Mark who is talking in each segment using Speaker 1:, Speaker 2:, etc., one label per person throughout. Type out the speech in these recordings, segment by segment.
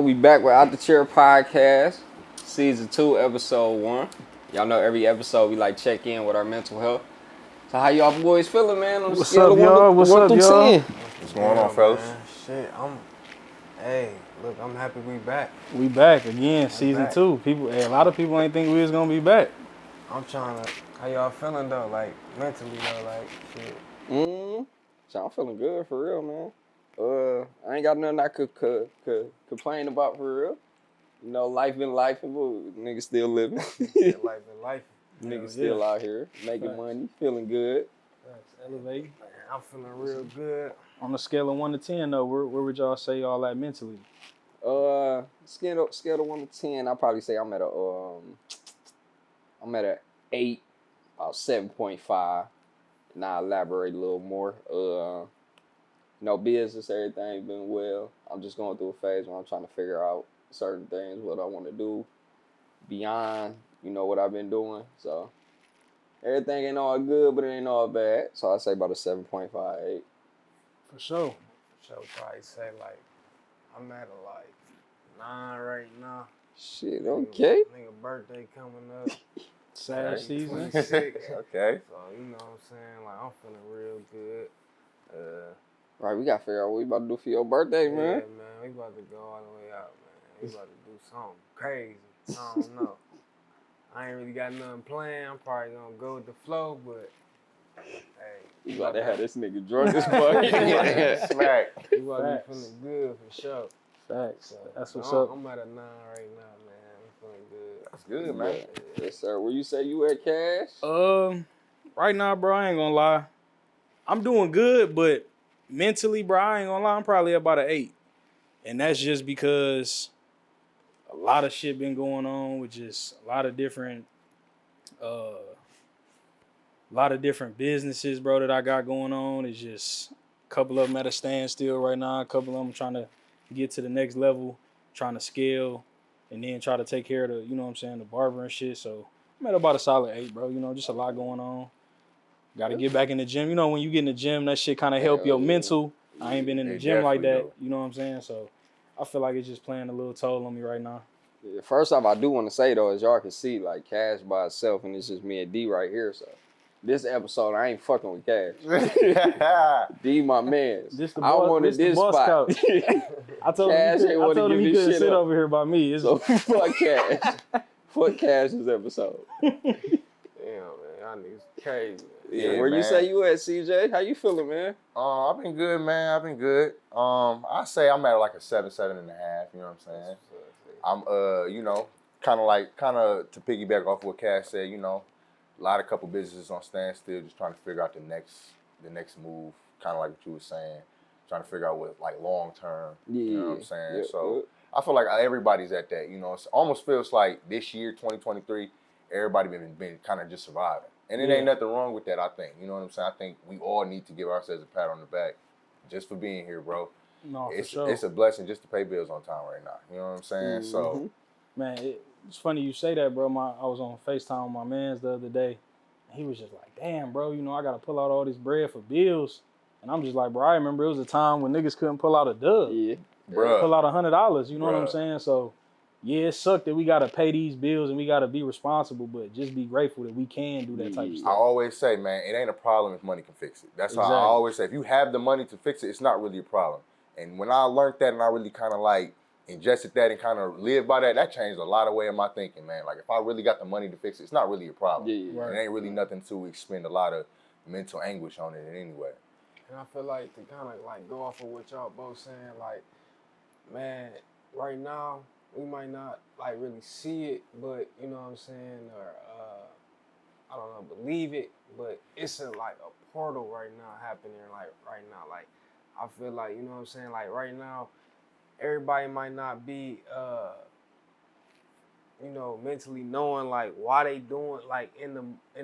Speaker 1: We back with Out the Chair Podcast, Season 2, Episode 1. Y'all know every episode we like check in with our mental health. So how y'all boys feeling, man, on the scale of 1 through 10?
Speaker 2: What's going on, fellas?
Speaker 3: Man. Shit, I'm happy we back.
Speaker 4: We back again, Season 2. A lot of people ain't think we was gonna be back.
Speaker 3: I'm trying to, how y'all feeling though, like, mentally though, like, shit?
Speaker 1: So I'm feeling good, for real, man. I ain't got nothing I could complain about, for real. You know, life been life, but niggas still living.
Speaker 3: Life been life.
Speaker 1: Niggas still out here, making money, feeling good.
Speaker 4: Elevating.
Speaker 3: I'm feeling real good.
Speaker 4: On a scale of 1 to 10, though, where would y'all say y'all at mentally?
Speaker 1: Scale of 1 to 10, I'll probably say I'm at a 8, about 7.5. And I'll elaborate a little more. Business, everything been well. I'm just going through a phase where I'm trying to figure out certain things, what I want to do beyond, what I've been doing. So everything ain't all good, but it ain't all bad. So I say about a 7.5, 8.
Speaker 4: For sure.
Speaker 3: Probably say, like, I'm at a, like, 9 right now.
Speaker 1: Shit, okay.
Speaker 3: Nigga birthday coming up.
Speaker 4: Sad season.
Speaker 3: 26.
Speaker 2: Okay.
Speaker 3: So, you know what I'm saying? Like, I'm feeling real good.
Speaker 1: Right, we got to figure out what we about to do for your birthday, man.
Speaker 3: Yeah, man. We about to go all the way out, man. We about to do something crazy. I don't know. I ain't really got nothing planned. I'm probably going to go with the flow, but, hey.
Speaker 1: You about to have this nigga drunk as fuck.
Speaker 2: Smack.
Speaker 3: We about to be feeling good for sure.
Speaker 4: Facts.
Speaker 3: So,
Speaker 4: that's what's up.
Speaker 3: I'm at a 9 right now, man. I'm feeling good.
Speaker 2: That's good, man.
Speaker 1: Yes, sir. Where you say you at, Cash?
Speaker 4: Right now, bro, I ain't gonna lie. I'm doing good, but mentally, bro, I ain't gonna lie, I'm probably about an 8. And that's just because a lot of shit been going on with just a lot of different businesses, bro, that I got going on. It's just a couple of them at a standstill right now. A couple of them trying to get to the next level, trying to scale, and then try to take care of the barber and shit. So I'm at about a solid 8, bro. Just a lot going on. Got to get back in the gym. When you get in the gym, that shit kind of help your mental. I ain't been in the gym like that. You know what I'm saying? So I feel like it's just playing a little toll on me right now.
Speaker 1: Yeah, first off, I do want to say, though, as y'all can see, like, Cash by itself, and it's just me and D right here, so this episode, I ain't fucking with Cash. D, my man. I wanted this spot.
Speaker 4: I told him he couldn't sit over here by me.
Speaker 1: So fuck Cash. Fuck Cash's episode.
Speaker 3: Damn, man. Y'all niggas crazy.
Speaker 1: Yeah, where man. You say you at, CJ? How you feeling, man?
Speaker 2: I've been good, man. I've been good. I say I'm at like a 7.5. You know what I'm saying? I'm, kind of to piggyback off what Cash said. A couple businesses on standstill, just trying to figure out the next move. Kind of like what you were saying, trying to figure out what like long term.
Speaker 1: Yeah,
Speaker 2: you know what I'm saying?
Speaker 1: Yeah,
Speaker 2: so I feel like everybody's at that. It almost feels like this year, 2023, everybody been kind of just surviving. And it ain't nothing wrong with that, I think. You know what I'm saying? I think we all need to give ourselves a pat on the back just for being here, bro.
Speaker 4: No,
Speaker 2: for
Speaker 4: sure.
Speaker 2: It's a blessing just to pay bills on time right now. You know what I'm saying?
Speaker 1: Mm-hmm.
Speaker 2: So,
Speaker 4: man, it's funny you say that, bro. I was on FaceTime with my mans the other day, and he was just like, damn, bro, I got to pull out all this bread for bills. And I'm just like, bro, I remember it was a time when niggas couldn't pull out a dub.
Speaker 1: Yeah.
Speaker 2: Bruh.
Speaker 4: Pull out $100, you know what I'm saying? So, yeah, it sucked that we got to pay these bills and we got to be responsible, but just be grateful that we can do that type of stuff.
Speaker 2: I always say, man, it ain't a problem if money can fix it. That's how I always say. If you have the money to fix it, it's not really a problem. And when I learned that and I really kind of like ingested that and kind of lived by that, that changed a lot of way in my thinking, man. Like if I really got the money to fix it, it's not really a problem.
Speaker 1: Yeah.
Speaker 2: Right. It ain't really nothing to expend a lot of mental anguish on it in any way.
Speaker 3: And I feel like to kind of like go off of what y'all both saying, like, man, right now, we might not like really see it, but you know what I'm saying, or I don't know, believe it, but it's like a portal right now happening, like right now. Like I feel like, you know what I'm saying, like right now, everybody might not be mentally knowing like why they doing, like in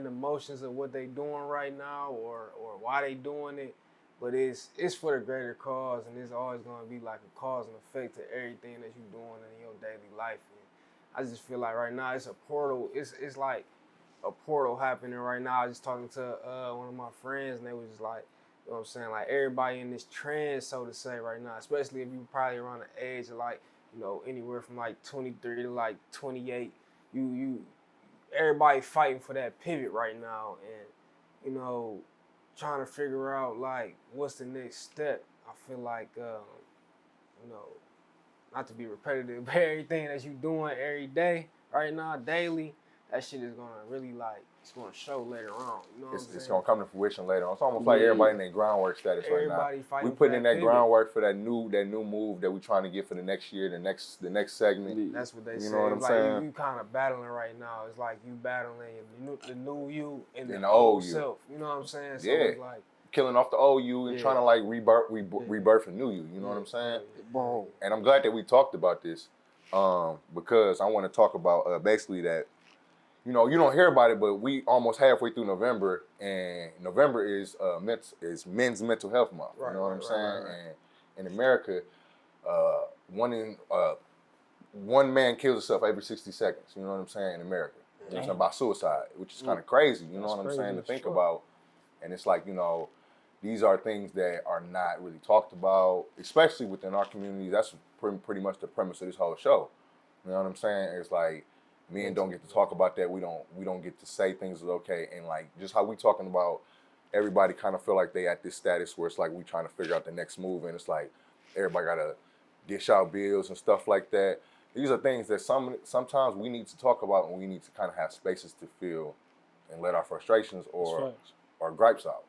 Speaker 3: the motions of what they doing right now, or why they doing it. But it's for the greater cause, and it's always going to be like a cause and effect to everything that you're doing in your daily life. And I just feel like right now it's a portal. It's like a portal happening right now. I was just talking to one of my friends, and they was just like, you know what I'm saying, like everybody in this trend, so to say, right now, especially if you probably around the age of like you know, anywhere from like 23 to like 28. Everybody fighting for that pivot right now, and you know, trying to figure out like what's the next step. I feel like, you know, not to be repetitive, but everything that you doing every day right now, daily, that shit is gonna really like it's gonna show later on. You know what I'm saying?
Speaker 2: It's gonna come to fruition later on. It's almost like everybody in their groundwork status right
Speaker 3: Everybody
Speaker 2: now.
Speaker 3: fighting
Speaker 2: We putting
Speaker 3: for
Speaker 2: in
Speaker 3: that
Speaker 2: that
Speaker 3: pivot.
Speaker 2: groundwork for that new move that we trying to get for the next year, the next segment.
Speaker 3: That's what they say.
Speaker 2: You know what I'm
Speaker 3: It's
Speaker 2: saying?
Speaker 3: like you kind of battling right now. It's like you battling the new you and
Speaker 2: And
Speaker 3: the
Speaker 2: the
Speaker 3: old
Speaker 2: old you.
Speaker 3: self. You know what I'm saying? So
Speaker 2: Yeah.
Speaker 3: it's like
Speaker 2: Killing off the old you and
Speaker 3: Yeah.
Speaker 2: trying to like rebirth a new you. You know what I'm saying?
Speaker 1: Bro.
Speaker 2: And I'm glad that we talked about this because I want to talk about basically that, you know, you don't hear about it, but we almost halfway through November, and November is Men's Mental Health Month.
Speaker 3: Right,
Speaker 2: you know what I'm
Speaker 3: right,
Speaker 2: saying?
Speaker 3: right.
Speaker 2: And in America, one man kills himself every 60 seconds. You know what I'm saying? In America, you know what I'm saying, by suicide, which is kind of crazy. You know
Speaker 3: That's
Speaker 2: what I'm
Speaker 3: crazy
Speaker 2: saying, to
Speaker 3: as
Speaker 2: think
Speaker 3: fuck.
Speaker 2: about. And it's like, you know, these are things that are not really talked about, especially within our community. That's pretty much the premise of this whole show. You know what I'm saying? It's like men don't get to talk about that. We don't get to say things is okay. And like just how we talking about, everybody kind of feel like they at this status where it's like we trying to figure out the next move, and it's like everybody gotta dish out bills and stuff like that. These are things that sometimes we need to talk about, and we need to kind of have spaces to feel and let our frustrations or gripes out.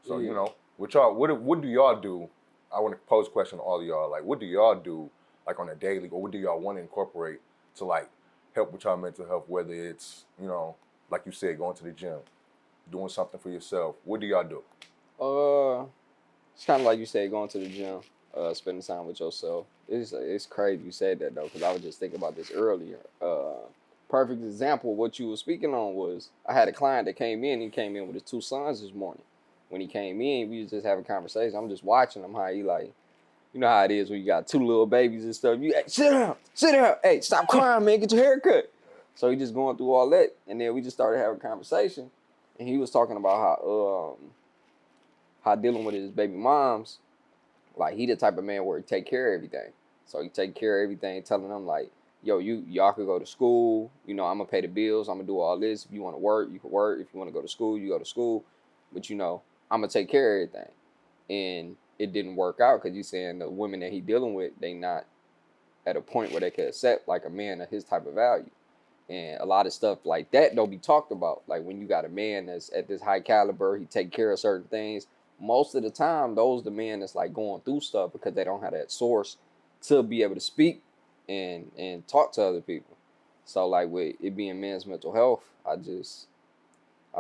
Speaker 2: So you know, what do y'all do? I want to pose a question to all of y'all. Like, what do y'all do, like on a daily, or what do y'all want to incorporate to like help with y'all mental health? Whether it's, you know, like you said, going to the gym, doing something for yourself. What do y'all do?
Speaker 1: It's kind of like you said, going to the gym, spending time with yourself. It's crazy you said that though, because I was just thinking about this earlier. Perfect example of what you were speaking on was I had a client that came in. He came in with his 2 sons this morning. When he came in, we was just having a conversation. I'm just watching him, how he like, you know how it is when you got 2 little babies and stuff. You, hey, sit down, hey, stop crying, man, get your hair cut. So he just going through all that, and then we just started having a conversation, and he was talking about how dealing with his baby moms, like he the type of man where he take care of everything. So he take care of everything, telling them like, yo, y'all could go to school. You know, I'm gonna pay the bills. I'm gonna do all this. If you want to work, you can work. If you want to go to school, you go to school. But you know, I'm gonna take care of everything. And it didn't work out because you saying the women that he dealing with, they not at a point where they could accept like a man of his type of value. And a lot of stuff like that don't be talked about. Like when you got a man that's at this high caliber, he take care of certain things. Most of the time, those the men that's like going through stuff because they don't have that source to be able to speak and talk to other people. So like with it being men's mental health, I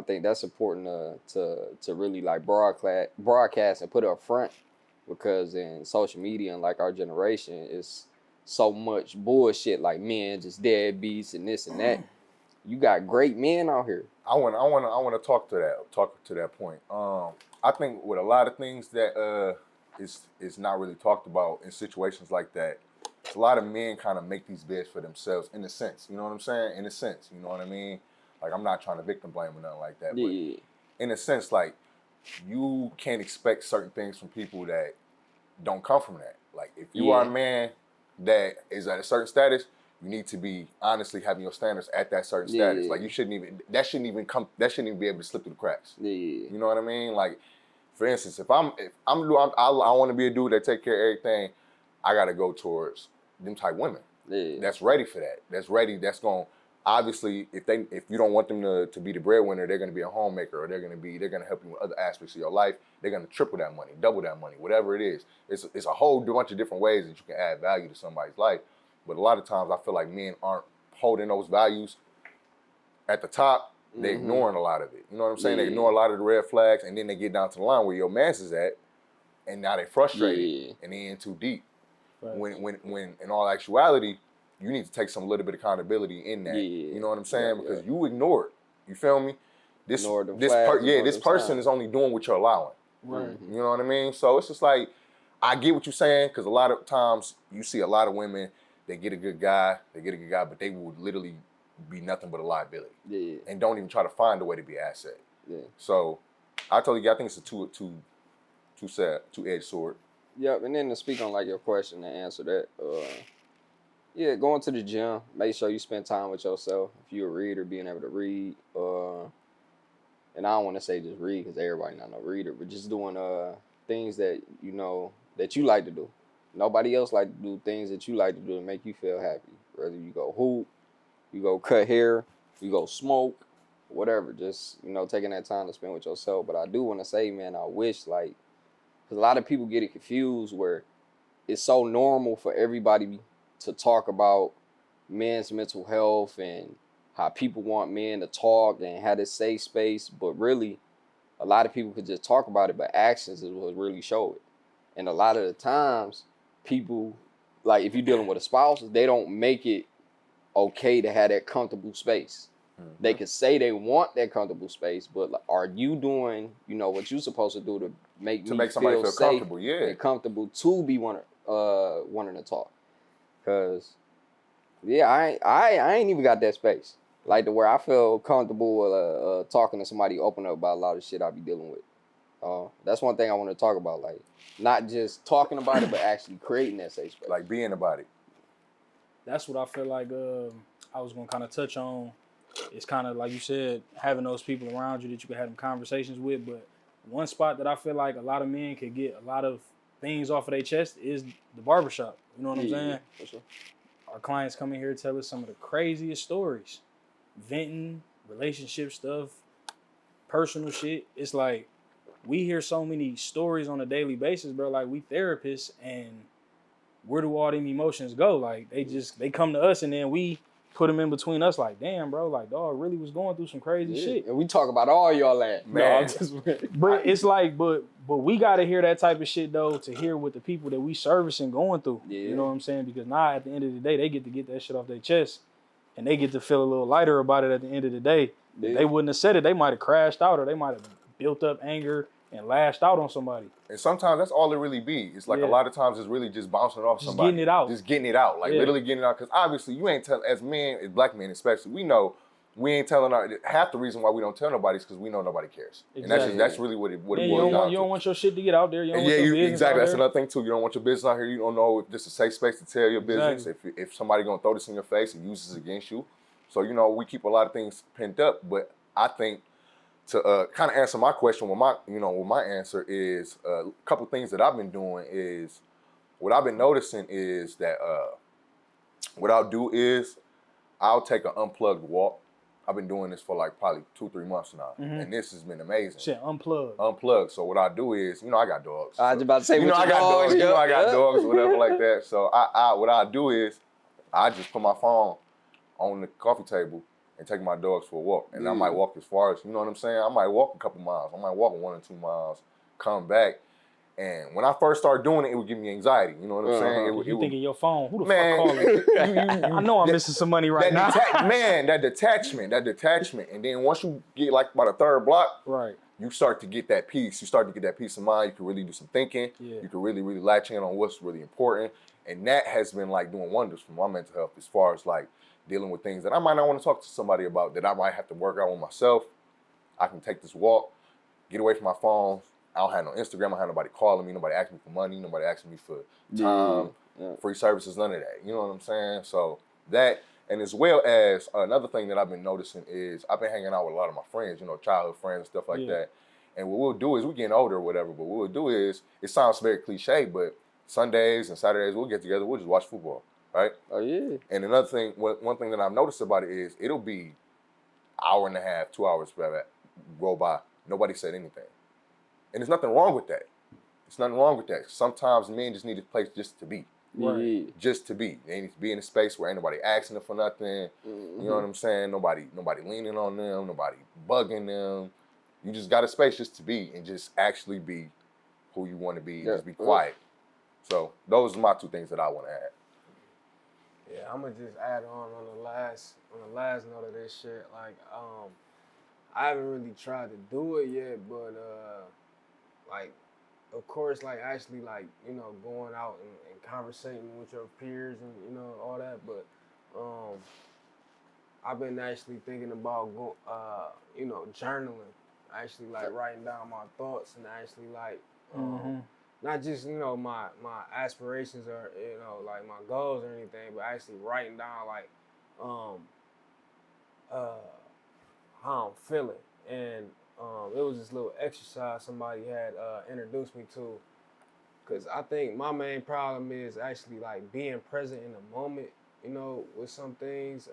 Speaker 1: think that's important to really like broadcast and put it up front, because in social media and like our generation is so much bullshit, like men just deadbeats and this and that. You got great men out here.
Speaker 2: I want to talk to that point. I think with a lot of things that is not really talked about in situations like that, a lot of men kind of make these beds for themselves in a sense. You know what I'm saying? In a sense, you know what I mean? Like, I'm not trying to victim blame or nothing like that, but
Speaker 1: Yeah.
Speaker 2: in a sense, like, you can't expect certain things from people that don't come from that. Like, if you are a man that is at a certain status, you need to be honestly having your standards at that certain status. Like, that shouldn't even be able to slip through the cracks.
Speaker 1: Yeah.
Speaker 2: You know what I mean? Like, for instance, if I want to be a dude that take care of everything, I got to go towards them type women.
Speaker 1: Yeah.
Speaker 2: That's ready for that. That's ready. That's going to, obviously, if you don't want them to be the breadwinner, they're going to be a homemaker, or they're going to help you with other aspects of your life. They're going to triple that money, double that money, whatever it is. It's a whole bunch of different ways that you can add value to somebody's life. But a lot of times I feel like men aren't holding those values at the top. They're ignoring a lot of it. You know what I'm saying? They ignore a lot of the red flags, and then they get down to the line where your man's is at, and now they're frustrated and they in too deep. Right. When in all actuality, you need to take some little bit of accountability in that. You know what I'm saying? Because you ignore it. You feel me? This person is only doing what you're allowing.
Speaker 3: Right.
Speaker 2: You know what I mean? So it's just like, I get what you're saying, because a lot of times you see a lot of women, they get a good guy, but they will literally be nothing but a liability. Yeah. And don't even try to find a way to be an asset. Yeah. So I think it's a two-edged sword.
Speaker 1: Yep, and then to speak on like your question and answer that, Yeah, going to the gym. Make sure you spend time with yourself. If you're a reader, being able to read. And I don't want to say just read because everybody not no reader, but just doing things that you know that you like to do. Nobody else like to do things that you like to do to make you feel happy. Whether you go hoop, you go cut hair, you go smoke, whatever. Just taking that time to spend with yourself. But I do want to say, man, I wish because a lot of people get it confused where it's so normal for everybody to talk about men's mental health and how people want men to talk and how to safe space, but really a lot of people could just talk about it, but actions is what really show it. And a lot of the times people, like if you're dealing with a spouse, they don't make it okay to have that comfortable space. Mm-hmm. They could say they want that comfortable space, but are you doing what you're supposed to do to make somebody feel safe
Speaker 2: comfortable,
Speaker 1: and comfortable to be wanting to talk? Because I ain't even got that space. Like to where I feel comfortable talking to somebody, open up about a lot of shit I be dealing with. That's one thing I want to talk about. Like not just talking about it, but actually creating that safe space.
Speaker 2: Like being about it.
Speaker 4: That's what I feel like I was gonna kind of touch on. It's kind of like you said, having those people around you that you can have them conversations with. But one spot that I feel like a lot of men could get a lot of things off of their chest is the barbershop. You know what I'm saying?
Speaker 1: For sure.
Speaker 4: Our clients come in here to tell us some of the craziest stories. Venting, relationship stuff, personal shit. It's like we hear so many stories on a daily basis, bro. Like we therapists, and where do all them emotions go? Like they come to us and then we put them in between us. Like, damn, bro. Like, dog really was going through some crazy shit.
Speaker 1: And we talk about all y'all that.
Speaker 2: Man.
Speaker 4: But it's like, but we gotta hear that type of shit though to hear what the people that we servicing going through.
Speaker 1: Yeah.
Speaker 4: You know what I'm saying? Because now at the end of the day, they get to get that shit off their chest. And they get to feel a little lighter about it at the end of the day.
Speaker 1: Yeah.
Speaker 4: If they wouldn't have said it, they might have crashed out or they might have built up anger and lashed out on somebody.
Speaker 2: And sometimes that's all it really be. It's like a lot of times it's really just bouncing off somebody.
Speaker 4: Getting it out.
Speaker 2: Just getting it out. Like literally getting it out. Because obviously you ain't telling, as men, as black men especially, we know we ain't telling half the reason why we don't tell nobody is because we know nobody cares.
Speaker 4: Exactly.
Speaker 2: And that's really what it boils
Speaker 4: down
Speaker 2: to.
Speaker 4: You don't want your shit to get out there. You don't want your business
Speaker 2: exactly.
Speaker 4: out
Speaker 2: That's
Speaker 4: there.
Speaker 2: another thing too. You don't want your business out here. You don't know if this is a safe space to tell your business. If somebody gonna throw this in your face and use this against you. So, we keep a lot of things pent up, but I think to kind of answer my question with my answer is a couple things that I've been doing is what I've been noticing is that what I'll do is I'll take an unplugged walk. I've been doing this for like probably 2-3 months now, and this has been amazing.
Speaker 4: Shit, unplugged.
Speaker 2: Unplugged. So what I do is, I got dogs.
Speaker 1: I was about to say,
Speaker 2: I got dogs. I got dogs, whatever like that. So what I do is I just put my phone on the coffee table and take my dogs for a walk. And I might walk as far as, you know what I'm saying? I might walk a couple miles. I might walk 1 or 2 miles, come back. And when I first started doing it, it would give me anxiety. You know what I'm saying?
Speaker 4: You thinking your phone, who the fuck calling? I know I'm missing some money right now.
Speaker 2: That detachment. And then once you get like about a third block,
Speaker 4: right,
Speaker 2: you start to get that peace. You start to get that peace of mind. You can really do some thinking. Yeah. You can really, really latch in on what's really important. And that has been like doing wonders for my mental health as far as like dealing with things that I might not want to talk to somebody about, that I might have to work out with myself. I can take this walk, get away from my phone. I don't have no Instagram. I don't have nobody calling me. Nobody asking me for money. Nobody asking me for time, free services, none of that. You know what I'm saying? So that, and as well as another thing that I've been noticing is I've been hanging out with a lot of my friends, childhood friends and stuff like that. And what we'll do is, we're getting older or whatever, but what we'll do is, it sounds very cliche, but Sundays and Saturdays, we'll get together, we'll just watch football. Right?
Speaker 1: Oh, yeah.
Speaker 2: And another thing, one thing that I've noticed about it is it'll be 1.5 hours, 2 hours go by. Nobody said anything. And there's nothing wrong with that. There's nothing wrong with that. Sometimes men just need a place just to be.
Speaker 1: Right.
Speaker 2: Just to be. They need to be in a space where ain't nobody asking them for nothing. You know what I'm saying? Nobody leaning on them. Nobody bugging them. You just got a space just to be and just actually be who you want to be. Just be quiet. So those are my 2 things that I want to add.
Speaker 3: Yeah, I'm gonna just add on the last note of this shit. Like, I haven't really tried to do it yet, but like, of course, like actually, like going out and conversating with your peers and all that. But I've been actually thinking about journaling, actually like writing down my thoughts and actually like not just, you know, my aspirations or, you know, like my goals or anything, but actually writing down like uh how I'm feeling. And it was this little exercise somebody had introduced me to. Cause I think my main problem is actually like being present in the moment, you know, with some things.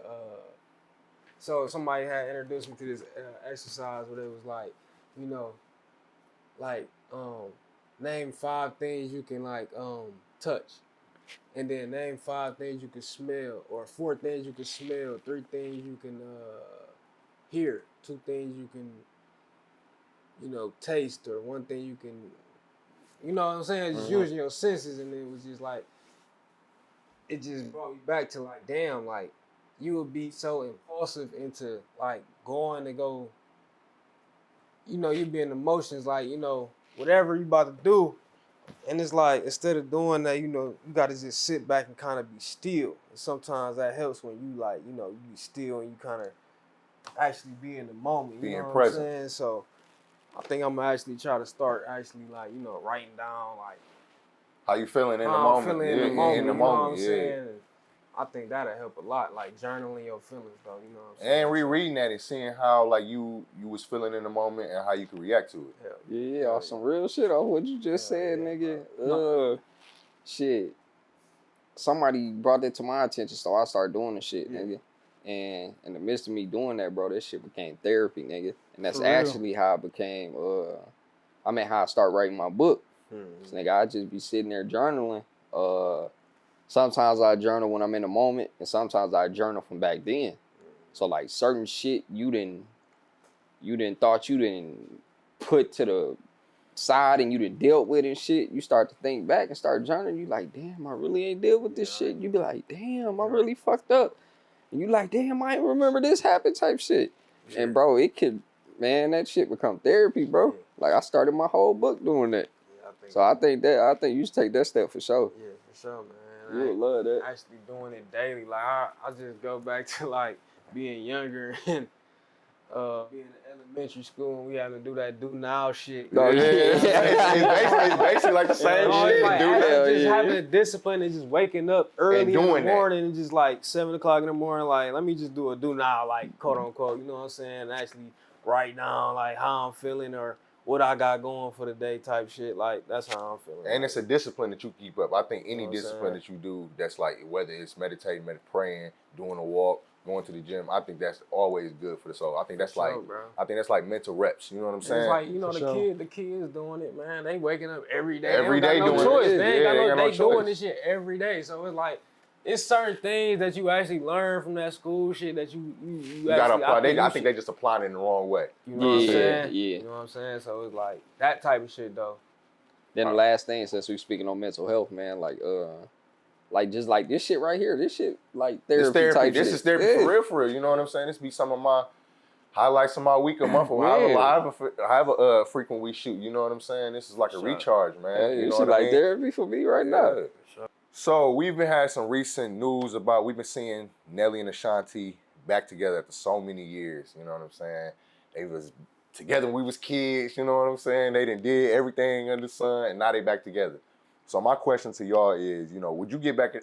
Speaker 3: So somebody had introduced me to this exercise where it was like, you know, like name 5 things you can like touch, and then name 5 things you can smell, or 4 things you can smell, 3 things you can hear, 2 things you can, you know, taste, or 1 thing you can, you know what I'm saying, just using your senses. And it was just like, it just brought me back to like, damn, like you would be so impulsive into like going to go, you know, you be in emotions, like, you know, whatever you about to do. And it's like, instead of doing that, you know, you got to just sit back and kind of be still. And sometimes that helps when you like, you know, you be still and you kind of actually be in the moment. You
Speaker 2: Being
Speaker 3: know
Speaker 2: present.
Speaker 3: what I'm saying? So I think I'm gonna actually try to start actually like, you know, writing down like
Speaker 2: How you feeling in the
Speaker 3: how I'm
Speaker 2: moment?
Speaker 3: feeling in the
Speaker 2: Yeah,
Speaker 3: moment.
Speaker 2: in the
Speaker 3: You know what I'm
Speaker 2: moment, yeah.
Speaker 3: saying? And I think that'll help a lot, like journaling your feelings though. You know what I'm saying?
Speaker 2: And rereading that and seeing how like you was feeling in the moment and how you could react to it.
Speaker 3: Hell
Speaker 1: Yeah, off some real shit off what you just said, nigga. Shit. Somebody brought that to my attention, so I started doing the shit, nigga. And in the midst of me doing that, bro, this shit became therapy, nigga. And that's
Speaker 4: For real.
Speaker 1: actually how I became, how I started writing my book. So, nigga, I just be sitting there journaling. Sometimes I journal when I'm in the moment, and sometimes I journal from back then. So, like, certain shit you didn't put to the side and you done dealt with and shit, you start to think back and start journaling. You like, damn, I really ain't dealt with this shit. You be like, damn, I really fucked up. And you like, damn, I ain't remember this happened type shit. Yeah. And bro, it could, man, that shit become therapy, bro. Yeah. Like I started my whole book doing that. Yeah, I think you should take that step for sure.
Speaker 3: Yeah, for sure, man.
Speaker 1: You would love that.
Speaker 3: Actually doing it daily. Like I just go back to like being younger and being in elementary school, and we having to do that do now shit.
Speaker 2: Yeah, it's basically like the same shit.
Speaker 3: Like,
Speaker 2: do that.
Speaker 3: Just having the discipline and just waking up early
Speaker 2: and
Speaker 3: in the
Speaker 2: doing
Speaker 3: morning and just like 7 o'clock in the morning, like let me just do a do now, like quote unquote, you know what I'm saying? Actually write down like how I'm feeling or what I got going for the day type shit. Like that's how I'm feeling.
Speaker 2: And
Speaker 3: like,
Speaker 2: it's a discipline that you keep up. I think any
Speaker 3: you know
Speaker 2: discipline that you do that's like whether it's meditating, praying, doing a walk, going to the gym, I think that's always good for the soul. I think that's
Speaker 3: bro.
Speaker 2: I think that's like mental reps. You know what I'm saying?
Speaker 3: It's like, you know,
Speaker 4: For
Speaker 3: the kids doing it, man. They waking up every day.
Speaker 2: Every
Speaker 3: they
Speaker 2: day
Speaker 3: don't got
Speaker 2: doing
Speaker 3: no choice.
Speaker 2: it.
Speaker 3: They ain't got no,
Speaker 2: no
Speaker 3: they
Speaker 2: choice.
Speaker 3: doing this shit every day. So it's like, it's certain things that you actually learn from that school shit that you
Speaker 2: gotta
Speaker 3: actually
Speaker 2: apply. I think they just applying it in the wrong way.
Speaker 3: You know what I'm saying?
Speaker 1: Yeah.
Speaker 3: You know what I'm saying? So it's like that type of shit though.
Speaker 1: Then the last thing, since we speaking on mental health, man, like just like this shit right here, this shit like therapy type
Speaker 2: This
Speaker 1: shit.
Speaker 2: is therapy for real. You know what I'm saying? This be some of my highlights of my week, a month, or however frequent we shoot. You know what I'm saying? This is like a recharge, man.
Speaker 1: Hey,
Speaker 2: you know
Speaker 1: this
Speaker 2: what
Speaker 1: is
Speaker 2: I
Speaker 1: like
Speaker 2: mean?
Speaker 1: therapy for me right now.
Speaker 2: So we've been had some recent news about we've been seeing Nelly and Ashanti back together after so many years. You know what I'm saying? They was together when we was kids. You know what I'm saying? They done did everything under the sun, and now they back together. So my question to y'all is, you know, would you get back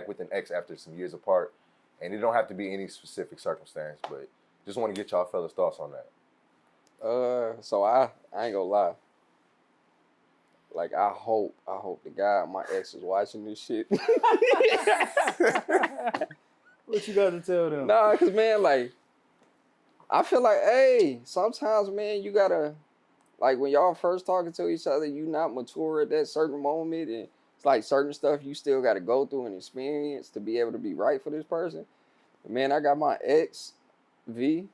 Speaker 2: with an ex after some years apart? And it don't have to be any specific circumstance, but just want to get y'all fellas' thoughts on that.
Speaker 1: So I ain't gonna lie. Like I hope to God my ex is watching this shit.
Speaker 4: What you got to tell them?
Speaker 1: Nah, cause man, like I feel like, hey, sometimes man, you gotta like when y'all first talking to each other, you not mature at that certain moment, and it's like certain stuff you still gotta go through and experience to be able to be right for this person. But man, I got my ex, V.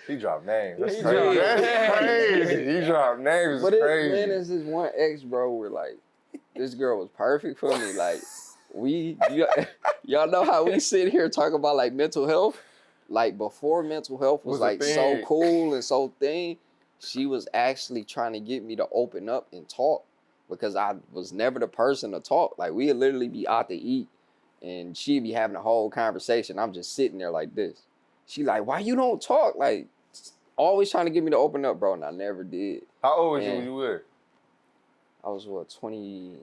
Speaker 2: He dropped names. That's
Speaker 3: He
Speaker 2: crazy.
Speaker 3: dropped
Speaker 2: That's crazy. He dropped names.
Speaker 1: But
Speaker 2: It's crazy.
Speaker 1: man, there's this one ex, bro, where like this girl was perfect for me. Like y'all know how we sit here talk about like mental health. Like before mental health was like so cool and so thing, she was actually trying to get me to open up and talk because I was never the person to talk. Like we'd literally be out to eat and she'd be having a whole conversation. I'm just sitting there like this. She like, why you don't talk? Like always trying to get me to open up, bro, and I never did.
Speaker 2: How old was you when you were?
Speaker 1: I was, what, 20,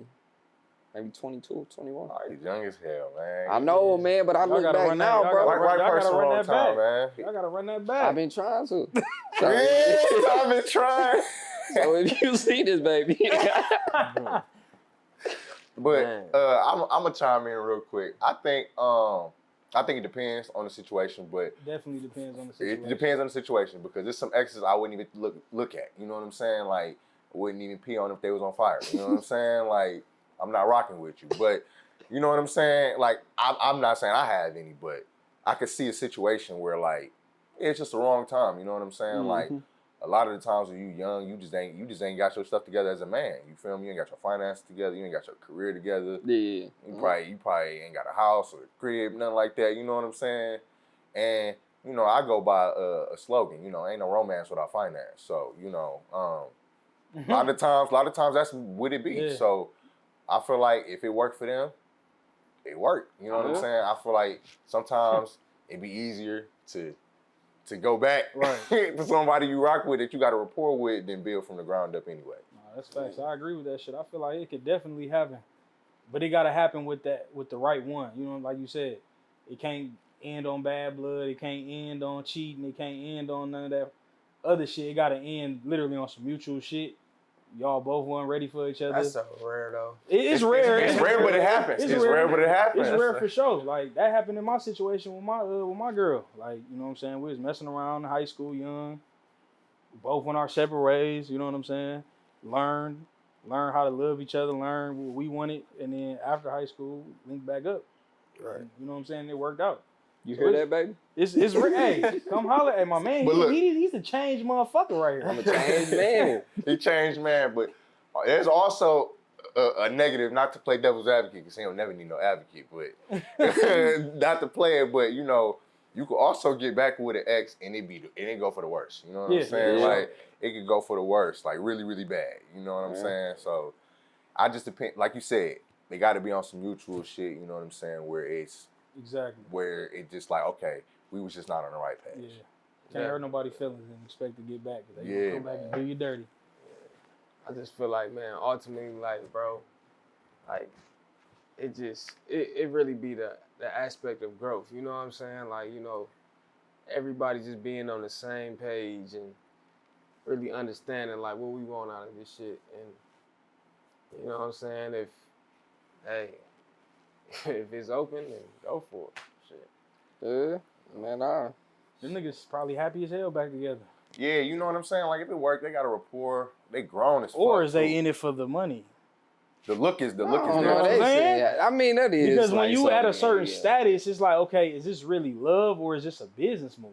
Speaker 1: maybe 22, 21?
Speaker 2: Oh, he's young as hell, man.
Speaker 1: I know, man, but I
Speaker 4: Y'all
Speaker 1: look
Speaker 4: gotta
Speaker 1: back
Speaker 4: run that-
Speaker 1: now,
Speaker 4: y'all
Speaker 1: bro.
Speaker 4: gotta
Speaker 2: Right
Speaker 4: y'all
Speaker 2: person,
Speaker 4: gotta run
Speaker 2: wrong
Speaker 4: that
Speaker 2: time,
Speaker 4: back.
Speaker 2: man.
Speaker 4: Y'all gotta run that back.
Speaker 1: I've been trying to. So,
Speaker 2: Yes, I've been trying.
Speaker 1: so if you see this, baby.
Speaker 2: But
Speaker 3: Man.
Speaker 2: I'm gonna chime in real quick. I think it depends on the situation, but
Speaker 4: Definitely depends on the situation.
Speaker 2: it depends on the situation because there's some exes I wouldn't even look at. You know what I'm saying? Like I wouldn't even pee on if they was on fire. You know what I'm saying? Like I'm not rocking with you, but you know what I'm saying? Like I'm not saying I have any, but I could see a situation where like it's just the wrong time. You know what I'm saying? Like a lot of the times when you young, you just ain't got your stuff together as a man. You feel me? You ain't got your finances together. You ain't got your career together.
Speaker 1: Yeah.
Speaker 2: You probably ain't got a house or a crib, nothing like that. You know what I'm saying? And you know, I go by a slogan. You know, ain't no romance without finance. So you know, a lot of times that's what it be.
Speaker 4: Yeah.
Speaker 2: So I feel like if it worked for them, it worked. You know what I'm saying? I feel like sometimes it'd be easier to go back to somebody you rock with that you got a rapport with than build from the ground up anyway.
Speaker 4: Nah, that's facts. I agree with that shit. I feel like it could definitely happen, but it gotta happen with the right one. You know, like you said, it can't end on bad blood. It can't end on cheating. It can't end on none of that other shit. It gotta end literally on some mutual shit. Y'all both weren't ready for each other.
Speaker 3: That's so rare though.
Speaker 4: It's rare.
Speaker 2: It's rare, but it happens. It's rare, but it happens.
Speaker 4: It's rare for sure. Like that happened in my situation with my girl. Like, you know what I'm saying? We was messing around in high school, young. Both went our separate ways. You know what I'm saying? Learn how to love each other. Learn what we wanted, and then after high school, link back up.
Speaker 3: Right.
Speaker 4: You know what I'm saying? It worked out.
Speaker 1: You
Speaker 4: So
Speaker 1: hear that, baby?
Speaker 4: It's hey, come holler at my man.
Speaker 2: But look-
Speaker 4: He's a changed motherfucker right here.
Speaker 1: I'm a changed man.
Speaker 2: He changed, man. But there's also a negative, not to play devil's advocate, because he don't never need no advocate, but not to play it, but you know, you could also get back with an ex and it go for the worst. You know what I'm saying?
Speaker 1: Yeah.
Speaker 2: Like it could go for the worst, like really, really bad. You know what I'm saying? So I just depend, like you said, they got to be on some mutual shit. You know what I'm saying? Where it just like, okay, we was just not on the right page.
Speaker 4: Yeah. Can't hurt nobody's feelings and expect to get back. They
Speaker 2: Yeah,
Speaker 4: come back and do you dirty.
Speaker 3: I just feel like, man, ultimately, like, bro, like, it really be the aspect of growth. You know what I'm saying? Like, you know, everybody just being on the same page and really understanding, like, what we want out of this shit. And, you know what I'm saying? If it's open, then go for it. Shit.
Speaker 1: Yeah, man,
Speaker 4: Them niggas probably happy as hell back together.
Speaker 2: Yeah, you know what I'm saying? Like if it worked, they got a rapport. They grown as fuck.
Speaker 4: Or is they
Speaker 2: too.
Speaker 4: in it for the money?
Speaker 2: The look is
Speaker 1: I
Speaker 2: there.
Speaker 1: don't know.
Speaker 4: what I'm saying?
Speaker 1: I mean, that is
Speaker 4: Because when
Speaker 1: like
Speaker 4: you at a
Speaker 1: something,
Speaker 4: certain
Speaker 1: yeah.
Speaker 4: status, it's like, okay, is this really love or is this a business move?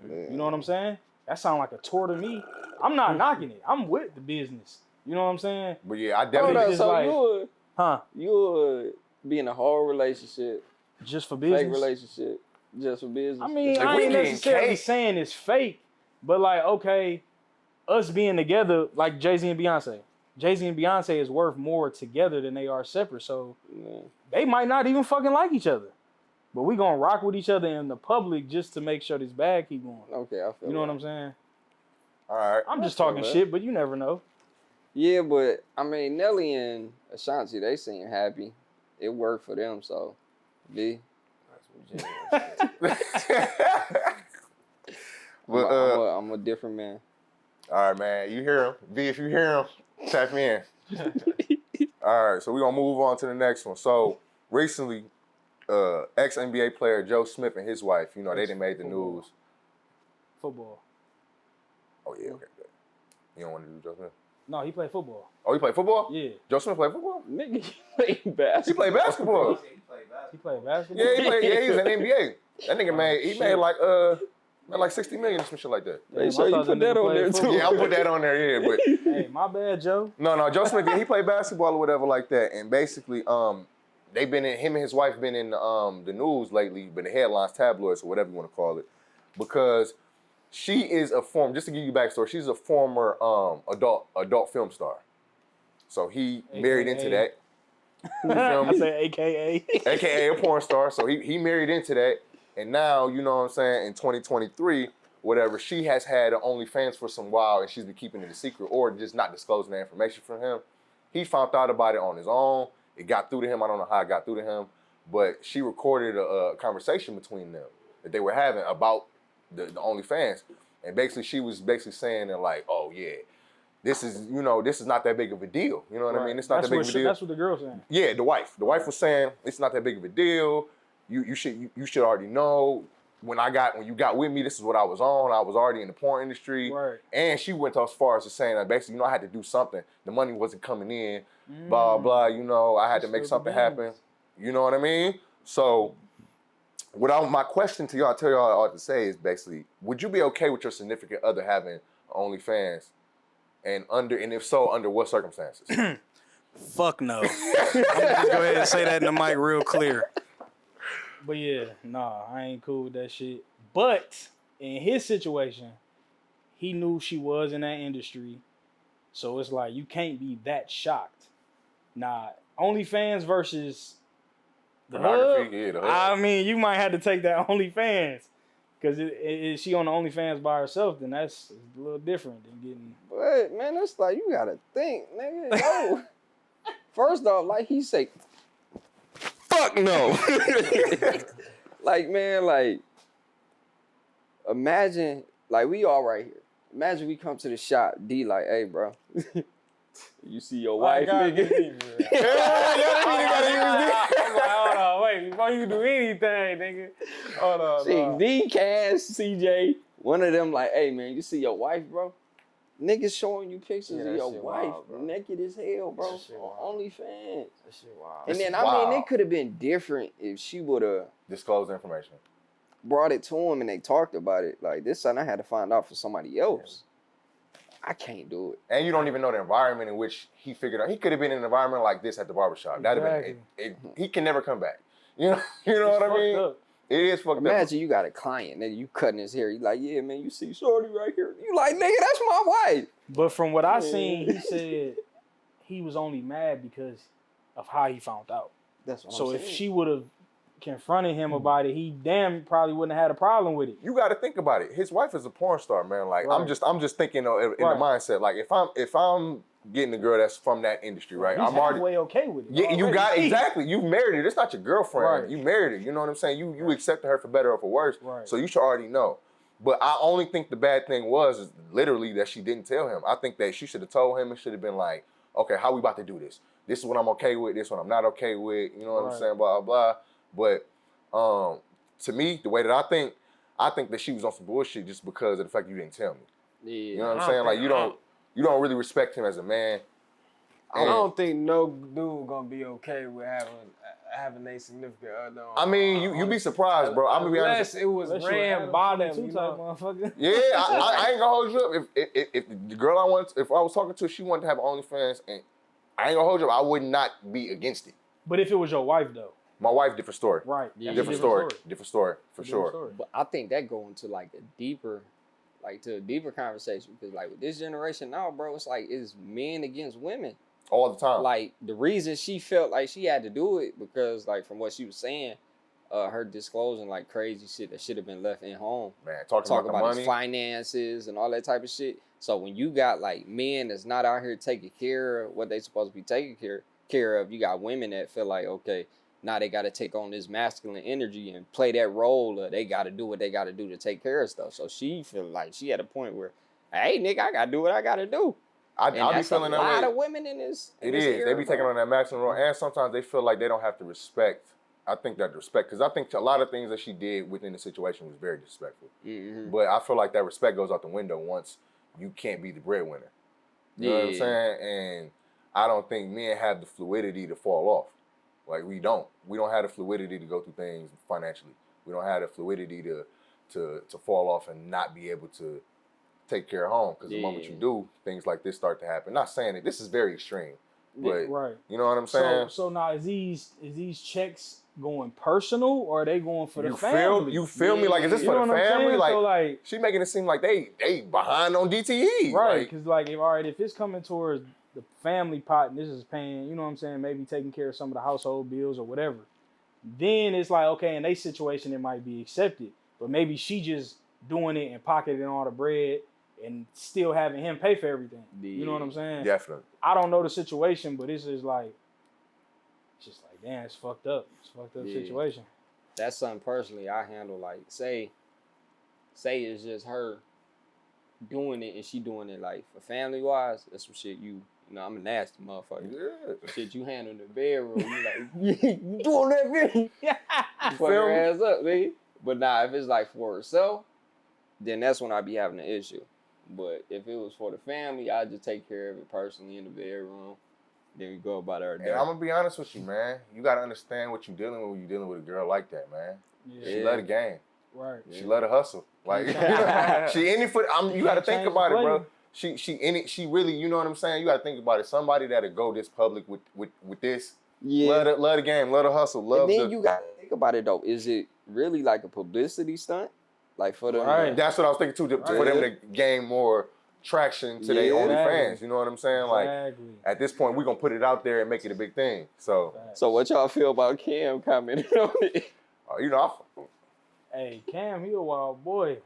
Speaker 1: Yeah.
Speaker 4: You know what I'm saying? That sounds like a tour to me. I'm not knocking it. I'm with the business. You know what I'm saying?
Speaker 2: But yeah, I
Speaker 1: Hold
Speaker 2: definitely.
Speaker 1: up,
Speaker 4: just
Speaker 1: so
Speaker 4: like- Huh?
Speaker 1: you would be in a whole relationship,
Speaker 4: Just for business?
Speaker 1: fake relationship, just for business.
Speaker 4: I mean,
Speaker 2: If
Speaker 4: I
Speaker 2: we
Speaker 4: ain't
Speaker 2: getting
Speaker 4: necessarily
Speaker 2: cake-
Speaker 4: saying it's fake, but like, okay, us being together, like Jay-Z and Beyonce. Jay-Z and Beyonce is worth more together than they are separate. So
Speaker 1: Yeah.
Speaker 4: they might not even fucking like each other. But we gonna rock with each other in the public just to make sure this bag keep going.
Speaker 1: Okay, I feel.
Speaker 4: You know what I'm saying?
Speaker 2: All right.
Speaker 4: I'm just
Speaker 1: feel
Speaker 4: talking
Speaker 1: that.
Speaker 4: shit, but you never know.
Speaker 1: Yeah, but I mean, Nelly and Ashanti, they seem happy. It worked for them, so B.
Speaker 3: That's what
Speaker 2: But
Speaker 1: I'm a different man.
Speaker 2: all right, man. You hear him? V, if you hear him, tap me in. All right, so we're gonna move on to the next one. So recently, ex-NBA player Joe Smith and his wife, you know, they done made the news.
Speaker 4: Football.
Speaker 2: Oh yeah, okay, good. You don't want to do Joe Smith?
Speaker 4: No, he played football.
Speaker 2: Oh, he played football?
Speaker 4: Yeah.
Speaker 2: Joe Smith played football?
Speaker 1: Nigga, he played basketball.
Speaker 2: He played basketball.
Speaker 4: He played basketball.
Speaker 2: Yeah, he played. Yeah, he was in the NBA. That nigga made
Speaker 4: shit.
Speaker 2: made like 60 million or some shit like that.
Speaker 1: Hey,
Speaker 4: Damn,
Speaker 1: sure
Speaker 4: I
Speaker 1: you
Speaker 4: thought
Speaker 1: put
Speaker 4: that
Speaker 1: that
Speaker 4: nigga
Speaker 1: on there
Speaker 4: played
Speaker 1: too.
Speaker 4: football.
Speaker 2: Yeah, I'll put that on there. Yeah, but
Speaker 4: Hey, my bad, Joe.
Speaker 2: no, Joe Smith. Yeah, he played basketball or whatever like that. And basically, they've been in him and his wife been in the news lately, been the headlines, tabloids, or whatever you want to call it, because she is a former. Just to give you backstory, she's a former adult film star. So he married into that. You feel
Speaker 4: I
Speaker 2: me?
Speaker 4: say AKA.
Speaker 2: AKA a porn star. So he married into that. And now, you know what I'm saying, in 2023, whatever, she has had OnlyFans for some while and she's been keeping it a secret or just not disclosing that information from him. He found out about it on his own. It got through to him. I don't know how it got through to him, but she recorded a conversation between them that they were having about the OnlyFans. And basically, she was basically saying that like, oh yeah, this is not that big of a deal. You know what I mean? It's not that big of a deal.
Speaker 4: That's what the girl's saying.
Speaker 2: Yeah, the wife. The wife was saying it's not that big of a deal. You should already know. When you got with me, this is what I was on. I was already in the porn industry.
Speaker 4: Right.
Speaker 2: And she went as far as to saying that basically, I had to do something. The money wasn't coming in. Blah, blah, I had to make something happen. You know what I mean? So, my question to y'all, I tell y'all all to say is basically, would you be okay with your significant other having OnlyFans? And if so, under what circumstances?
Speaker 4: Fuck no. I'm gonna just go ahead and say that in the mic real clear. But yeah, nah, I ain't cool with that shit. But in his situation, he knew she was in that industry. So it's like, you can't be that shocked. Nah, OnlyFans versus the hub,
Speaker 2: yeah, the hub.
Speaker 4: I mean, you might have to take that OnlyFans. Because is she on the OnlyFans by herself, then that's a little different than getting...
Speaker 1: But, man, that's like, you gotta think, nigga. Yo. First off, like he say, fuck no. Like, man, like, imagine, like, we all right here. Imagine we come to the shop, D like, hey, bro. You see your wife, nigga?
Speaker 3: Hold on, wait, before you do anything, nigga. Hold on.
Speaker 1: See, D, Cass, CJ, one of them like, hey, man, you see your wife, bro? Niggas showing you pictures of your wife wild, naked as hell, bro, on OnlyFans.
Speaker 3: That shit wild.
Speaker 1: And then, I mean, it could have been different if she would have
Speaker 2: disclosed information,
Speaker 1: brought it to him, and they talked about it. Like, this son, I had to find out for somebody else. I can't do it.
Speaker 2: And you don't even know the environment in which he figured out. He could have been in an environment like this at the barbershop.
Speaker 4: Exactly.
Speaker 2: That'd have been he can never come back. You know what I mean?
Speaker 4: Up.
Speaker 2: It is fucked up.
Speaker 1: Imagine you got a client, nigga, you cutting his hair. You like, yeah, man, you see shorty right here. You like, nigga, that's my wife.
Speaker 4: But from what I seen, he said he was only mad because of how he found out.
Speaker 1: That's what
Speaker 4: so
Speaker 1: I'm
Speaker 4: if
Speaker 1: saying.
Speaker 4: she would have confronted him about it, he probably wouldn't have had a problem with it.
Speaker 2: You got to think about it. His wife is a porn star, man. Like
Speaker 4: Right.
Speaker 2: I'm just thinking in the mindset. Like if I'm getting a girl that's from that industry, right?
Speaker 4: He's
Speaker 2: I'm already
Speaker 4: halfway okay with it.
Speaker 2: Yeah, you got exactly. You married her. It's not your girlfriend.
Speaker 4: Right.
Speaker 2: You married her. You know what I'm saying? You accepted her for better or for worse.
Speaker 4: Right.
Speaker 2: So you should already know. But I only think the bad thing was literally that she didn't tell him. I think that she should have told him. It should have been like, okay, how we about to do this? This is what I'm okay with. This is what I'm not okay with. You know what I'm saying? Blah, blah, blah. But to me, the way that I think that she was on some bullshit just because of the fact you didn't tell me.
Speaker 1: Yeah.
Speaker 2: You know what I'm saying? Like you don't really respect him as a man.
Speaker 3: I don't think no dude gonna be okay with having a significant other.
Speaker 2: I mean, you be surprised, bro. I'm gonna be honest.
Speaker 3: Unless it was ran by them,
Speaker 4: Two type motherfucker.
Speaker 2: Yeah, I ain't gonna hold you up. If the girl if I was talking to, she wanted to have OnlyFans, and I ain't gonna hold you up, I would not be against it.
Speaker 4: But if it was your wife though,
Speaker 2: My wife, different story.
Speaker 4: right?
Speaker 1: Yeah.
Speaker 2: Different story, for sure.
Speaker 1: But I think that go into like a deeper conversation because like with this generation now, bro, it's like it's men against women.
Speaker 2: All the time.
Speaker 1: Like the reason she felt like she had to do it because like from what she was saying, her disclosing like crazy shit that should have been left in home.
Speaker 2: Man, talking about the
Speaker 1: his
Speaker 2: money.
Speaker 1: finances and all that type of shit. So when you got like men that's not out here taking care of what they supposed to be taking care of, you got women that feel like, okay, now they got to take on this masculine energy and play that role. They got to do what they got to do to take care of stuff. So she feel like she at a point where, hey, nigga, I got to do what I got to do.
Speaker 2: I be feeling that way.
Speaker 1: A lot of women in this.
Speaker 2: It is. They be taking on that maximum role, and sometimes they feel like they don't have to respect. I think that respect, because I think a lot of things that she did within the situation was very disrespectful.
Speaker 1: Mm-hmm.
Speaker 2: But I feel like that respect goes out the window once you can't be the breadwinner. You know what I'm saying? And I don't think men have the fluidity to fall off. Like we don't. We don't have the fluidity to go through things financially. We don't have the fluidity to fall off and not be able to take care of home. Because the moment you do, things like this start to happen. Not saying that this is very extreme, but
Speaker 4: right.
Speaker 2: You know what I'm saying?
Speaker 4: So now is these checks going personal or are they going for the family?
Speaker 2: You feel me? Like, is this for the family?
Speaker 4: Like, so like
Speaker 2: she making it seem like they behind on DTE.
Speaker 4: Right, because like if it's coming towards the family pot and this is paying, you know what I'm saying, maybe taking care of some of the household bills or whatever, then it's like, okay, in their situation it might be accepted. But maybe she just doing it and pocketing all the bread and still having him pay for everything. You know what I'm saying?
Speaker 2: Definitely.
Speaker 4: I don't know the situation, but it's just like damn, it's fucked up. It's a fucked up situation.
Speaker 1: That's something personally I handle. Like, say it's just her doing it and she doing it like for family wise. That's some shit you know. I'm a nasty motherfucker.
Speaker 2: Yeah.
Speaker 1: Shit you handle in the bedroom. You like you doing that, man? You fuck her ass up, nigga. But nah, if it's like for herself, then that's when I be having an issue. But if it was for the family, I just take care of it personally in the bedroom. Then we go about our day.
Speaker 2: And I'm gonna be honest with you, man. You gotta understand what you're dealing with when you're dealing with a girl like that, man.
Speaker 4: Yeah.
Speaker 2: She love the game.
Speaker 4: Right.
Speaker 2: She love to hustle. Like she in it for. You gotta think about it, bro. She in it. She really. You know what I'm saying? You gotta think about it. Somebody that'll go this public with this.
Speaker 1: Yeah.
Speaker 2: Love the game. Love the hustle. Love.
Speaker 1: And then you gotta think about it though. Is it really like a publicity stunt? Like for them?
Speaker 4: Right.
Speaker 2: That's what I was thinking too. For them to gain more traction to their OnlyFans. You know what I'm saying? Like at this point, we're gonna put it out there and make it a big thing. So
Speaker 1: what y'all feel about Cam commenting on it?
Speaker 2: You know,
Speaker 4: hey, Cam, he a wild boy.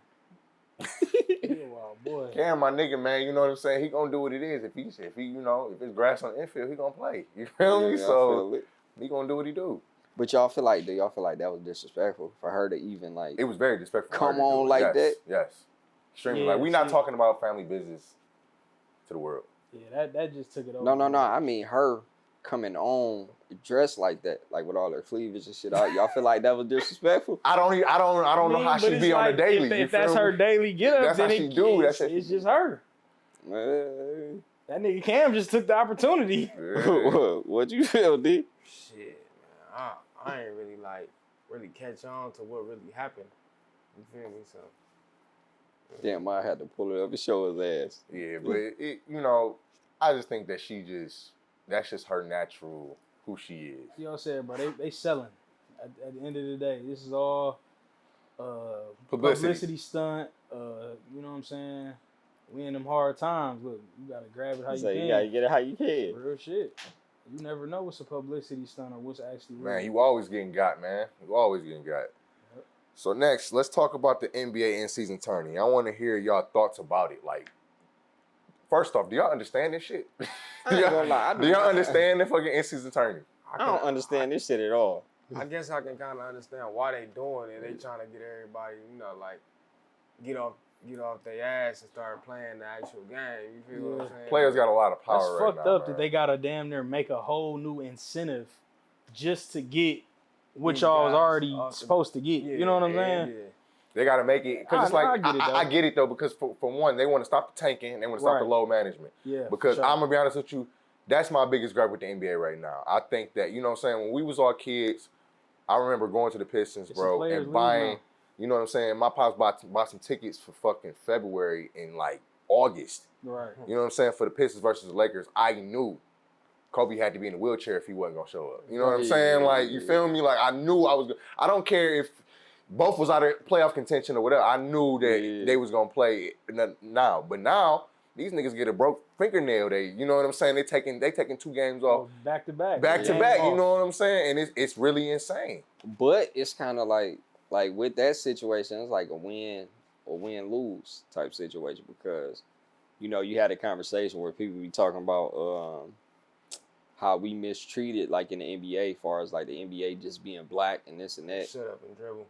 Speaker 4: He a wild boy.
Speaker 2: Cam, my nigga, man. You know what I'm saying? He gonna do what it is. If he, you know, if it's grass on the infield, he gonna play. You feel me? So he gonna do what he do.
Speaker 1: But y'all feel like that was disrespectful for her to even like?
Speaker 2: It was very disrespectful.
Speaker 1: Come on like that?
Speaker 2: Yes. Extremely. Like we not talking about family business to the world.
Speaker 4: Yeah, that just took it over.
Speaker 1: No. I mean her coming on dressed like that, like with all her cleavage and shit out. Y'all feel like that was disrespectful?
Speaker 2: I don't know how she be on the daily.
Speaker 4: If that's her daily get up, then it's just her. That nigga Cam just took the opportunity.
Speaker 1: What you feel, D?
Speaker 3: Shit, man. I ain't really catch on to what really happened. You feel me? So.
Speaker 1: Damn, I had to pull it up and show his ass.
Speaker 2: Yeah, but it you know, I just think that that's just her natural who she is.
Speaker 4: You know what I'm saying, bro? They selling. At the end of the day, this is all publicity stunt. You know what I'm saying? We in them hard times. Look, you gotta grab it how you can.
Speaker 1: You gotta get it how you can.
Speaker 4: Real shit. You never know what's a publicity stunt or what's actually real.
Speaker 2: Man, you always getting got, man. You always getting got. So next, let's talk about the NBA in-season tourney. I want to hear y'all thoughts about it. Like, first off, do y'all understand this shit? Do y'all understand the fucking in-season tourney?
Speaker 1: I don't understand this shit at all.
Speaker 3: I guess I can kind of understand why they doing it. They trying to get everybody, you know, like get off their ass and start playing the actual game. You feel what I'm saying?
Speaker 2: Players got a lot of power
Speaker 4: That's
Speaker 2: right now.
Speaker 4: That's fucked up that they gotta damn near make a whole new incentive just to get what y'all was already supposed to get. You know what I'm saying?
Speaker 3: Yeah.
Speaker 2: They got to make it, because it's like,
Speaker 4: I
Speaker 2: get it though, because for one, they want to stop the tanking, they want to stop the load management.
Speaker 4: Yeah.
Speaker 2: Because I'm going to be honest with you, that's my biggest gripe with the NBA right now. I think that, you know what I'm saying, when we was all kids, I remember going to the Pistons, bro, and buying, you know what I'm saying, my pops bought some tickets for fucking February in like August.
Speaker 4: Right.
Speaker 2: You know what I'm saying, for the Pistons versus the Lakers, I knew Kobe had to be in a wheelchair if he wasn't going to show up. You know what I'm saying? Like, you feel me? Like, I knew I was – I don't care if both was out of playoff contention or whatever. I knew that they was going to play now. But now, these niggas get a broke fingernail. You know what I'm saying? They taking 2 games off.
Speaker 4: Back to back.
Speaker 2: Back to back, you know what I'm saying? And it's really insane.
Speaker 1: But it's kind of like with that situation, it's like a win or win-lose type situation because, you know, you had a conversation where people be talking about how we mistreated, like in the NBA, as far as like the NBA just being black and this and that.
Speaker 3: Shut up and dribble.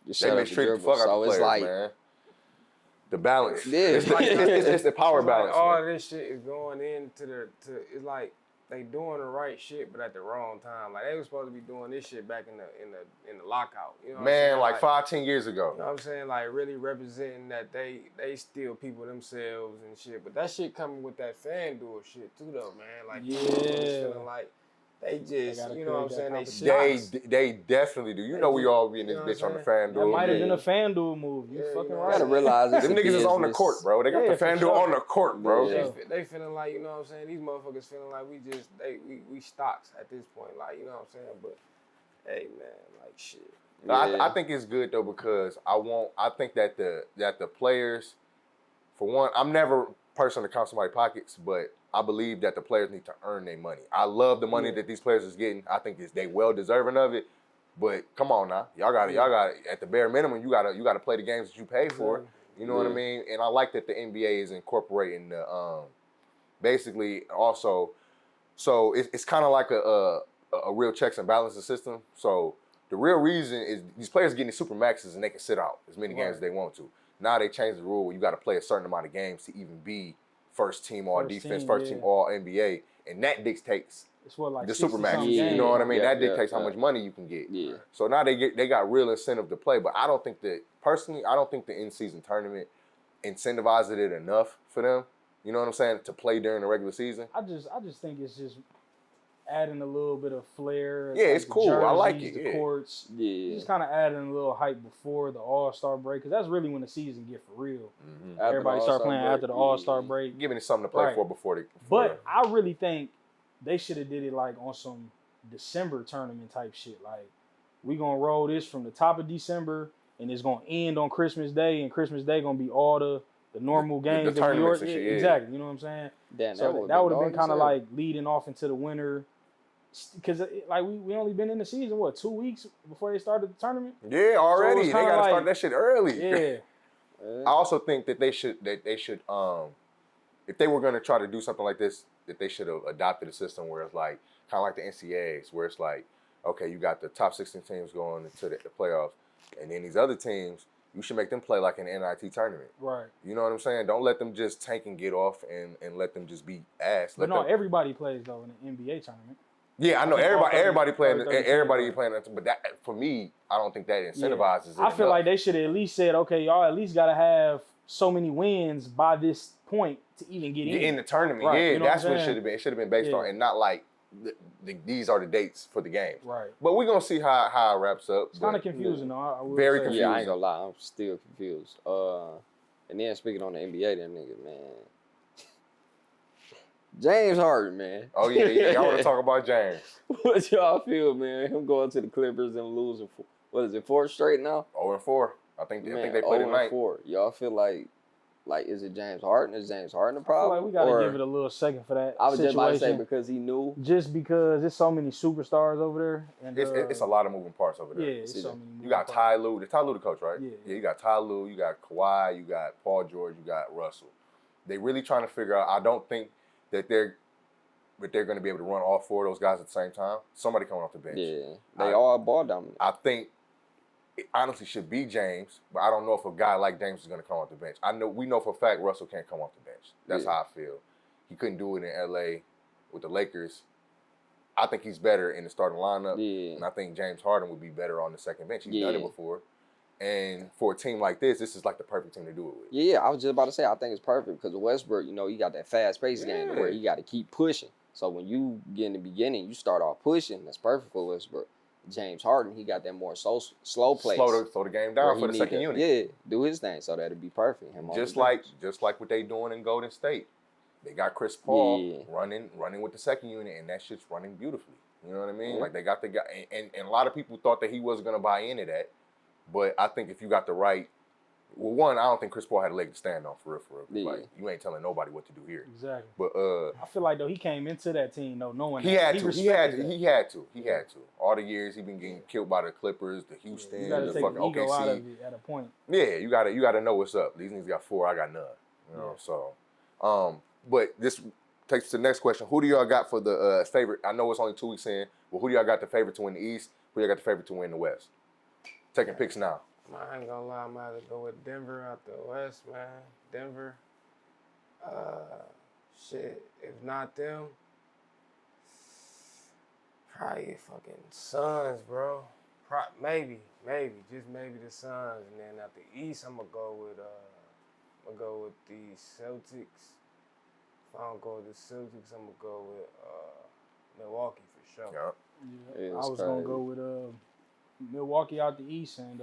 Speaker 2: They mistreat the fuck out of the players, man. The balance. Yeah. It's the power balance.
Speaker 3: Like all this shit is going into it's like they doing the right shit, but at the wrong time. Like they were supposed to be doing this shit back in the lockout. You know what I'm saying?
Speaker 2: Like 5-10 years ago.
Speaker 3: You know what I'm saying? Like really representing that they still people themselves and shit. But that shit coming with that FanDuel shit too, though, man. Like feeling like they just, you know what I'm saying?
Speaker 2: They definitely do. You know we all be in this bitch on the FanDuel.
Speaker 4: That might have been a FanDuel move. You fucking right.
Speaker 1: You gotta realize
Speaker 2: them niggas is on the court, bro. They got the FanDuel on the court, bro.
Speaker 3: They feeling like, you know what I'm saying? These motherfuckers feeling like we stocks at this point. Like, you know what I'm saying? But hey, man, like shit.
Speaker 2: I think it's good though because I think that the players, for one, I'm never a person to count somebody's pockets, but I believe that the players need to earn their money. I love the money that these players is getting. I think they well deserving of it. But come on now, y'all got at the bare minimum, you gotta play the games that you pay for. You know what I
Speaker 1: Yeah.
Speaker 2: mean? And I like that the NBA is incorporating the basically also. So it's kind of like a real checks and balances system. So the real reason is these players getting super maxes and they can sit out as many games as they want to. Now they changed the rule where you got to play a certain amount of games to even be first team all defense, first team all NBA, and that dictates
Speaker 4: It's what, like
Speaker 2: the
Speaker 4: 60
Speaker 2: super maxes.
Speaker 4: something
Speaker 1: Yeah.
Speaker 2: You know what I mean?
Speaker 1: Yeah,
Speaker 2: That dictates how
Speaker 1: yeah.
Speaker 2: much money you can get.
Speaker 1: Yeah.
Speaker 2: So now they got real incentive to play. But I don't think that personally, I don't think the in-season tournament incentivizes it enough for them. You know what I'm saying? To play during the regular season.
Speaker 4: I just think it's just adding a little bit of flair.
Speaker 2: Yeah,
Speaker 4: like
Speaker 2: it's
Speaker 4: the
Speaker 2: cool. I like
Speaker 4: jerseys,
Speaker 2: it,
Speaker 4: The
Speaker 2: yeah.
Speaker 4: courts.
Speaker 1: Yeah.
Speaker 4: Just kind of adding a little hype before the All-Star break, because that's really when the season get for real.
Speaker 2: Mm-hmm.
Speaker 4: Everybody start playing after the All-Star break.
Speaker 2: Giving it something to play
Speaker 4: Right.
Speaker 2: for before they.
Speaker 4: But I really think they should have did it like on some December tournament type shit. Like, we gonna roll this from the top of December, and it's gonna end on Christmas Day, and Christmas Day gonna be all the normal games
Speaker 2: the
Speaker 4: that New York.
Speaker 2: tournaments and shit, yeah.
Speaker 4: Exactly, you know what I'm saying?
Speaker 1: Damn,
Speaker 4: So that would have been kind of like leading off into the winter, because like we only been in the season 2 weeks before they started the tournament.
Speaker 2: Yeah, already.
Speaker 4: So
Speaker 2: They got to start that shit early.
Speaker 4: Yeah.
Speaker 2: I also think that they should if they were gonna try to do something like this, that they should have adopted a system where it's like kind of like the NCAAs, where it's like, okay, you got the top 16 teams going into the playoffs, and then these other teams, you should make them play like an NIT tournament.
Speaker 4: Right.
Speaker 2: You know what I'm saying? Don't let them just tank and get off and let them just be ass.
Speaker 4: But no, everybody plays though in the NBA tournament.
Speaker 2: Yeah, I know everybody playing,
Speaker 4: right.
Speaker 2: but that for me, I don't think that incentivizes it.
Speaker 4: I feel like they should have at least said, okay, y'all at least gotta have so many wins by this point to even get
Speaker 2: in the tournament.
Speaker 4: Right.
Speaker 2: Yeah,
Speaker 4: You know
Speaker 2: that's
Speaker 4: what
Speaker 2: what
Speaker 4: I'm
Speaker 2: it should have been. It should have been based
Speaker 4: Yeah.
Speaker 2: on, and not like these are the dates for the games.
Speaker 4: Right.
Speaker 2: But we're gonna see how it wraps up.
Speaker 4: It's kind of confusing though. I will
Speaker 2: Very
Speaker 4: say.
Speaker 2: confusing.
Speaker 1: Yeah, I ain't gonna lie, I'm still confused. And then speaking on the NBA, that nigga, man. James Harden, man.
Speaker 2: Oh yeah. Y'all want to talk about James?
Speaker 1: What y'all feel, man? Him going to the Clippers and losing, what is it, 4 straight now?
Speaker 2: 0-4. I think
Speaker 1: Man,
Speaker 2: they played tonight.
Speaker 1: 0-4. Y'all feel like is it James Harden? Is James Harden the
Speaker 4: I feel
Speaker 1: problem?
Speaker 4: like we gotta give it a little second for that.
Speaker 1: I was just about to say
Speaker 4: situation.
Speaker 1: because he knew.
Speaker 4: Just because there's so many superstars over there, and
Speaker 2: It's a lot of moving parts over there.
Speaker 4: Yeah, it's so many.
Speaker 2: You got Ty Lue. Ty Lue the coach, right?
Speaker 4: Yeah.
Speaker 2: You got Ty Lue. You got Kawhi. You got Paul George. You got Russell. They really trying to figure out. I don't think that they're going to be able to run all 4 of those guys at the same time. Somebody coming off the bench.
Speaker 1: Yeah, they all ball dominant.
Speaker 2: I think it honestly should be James, but I don't know if a guy like James is going to come off the bench. We know for a fact Russell can't come off the bench. That's how I feel. He couldn't do it in LA with the Lakers. I think he's better in the starting lineup, and I think James Harden would be better on the second bench. He's done it before. And for a team like this is like the perfect team to do it with.
Speaker 1: Yeah, I was just about to say, I think it's perfect because Westbrook, you got that fast-paced game where you got to keep pushing. So when you get in the beginning, you start off pushing. That's perfect for Westbrook. James Harden, he got that more slow play.
Speaker 2: Slow the game down for the second unit.
Speaker 1: Yeah, do his thing so that'd be perfect.
Speaker 2: Just like what they doing in Golden State. They got Chris Paul running with the second unit, and that shit's running beautifully. You know what I mean?
Speaker 1: Yeah.
Speaker 2: Like they got the guy, and a lot of people thought that he wasn't gonna buy into that. But I think if you got the right, well, one, I don't think Chris Paul had a leg to stand on for real.
Speaker 1: Yeah.
Speaker 2: Like you ain't telling nobody what to do here.
Speaker 4: Exactly.
Speaker 2: But
Speaker 4: I feel like though he came into that team though knowing
Speaker 2: he had to.
Speaker 4: respected
Speaker 2: He had to. All the years he been getting killed by the Clippers, the Houston,
Speaker 4: you gotta
Speaker 2: the
Speaker 4: take
Speaker 2: fucking
Speaker 4: the ego out of
Speaker 2: OKC.
Speaker 4: it at a point.
Speaker 2: Yeah, you gotta know what's up. These niggas got 4, I got none. You know, so but this takes us to the next question. Who do y'all got for the favorite? I know it's only 2 weeks in, but who do y'all got the favorite to win the East? Who y'all got the favorite to win the West? Taking picks now.
Speaker 3: I ain't gonna lie, I'm gonna have to go with Denver out the West, man. Denver. Shit, if not them, probably fucking Suns, bro. Maybe, just maybe the Suns, and then out the East, I'm gonna go with the Celtics. If I don't go with the Celtics, I'm gonna go with Milwaukee for sure.
Speaker 2: Yeah.
Speaker 4: Yeah, I was gonna go with Milwaukee out the East, and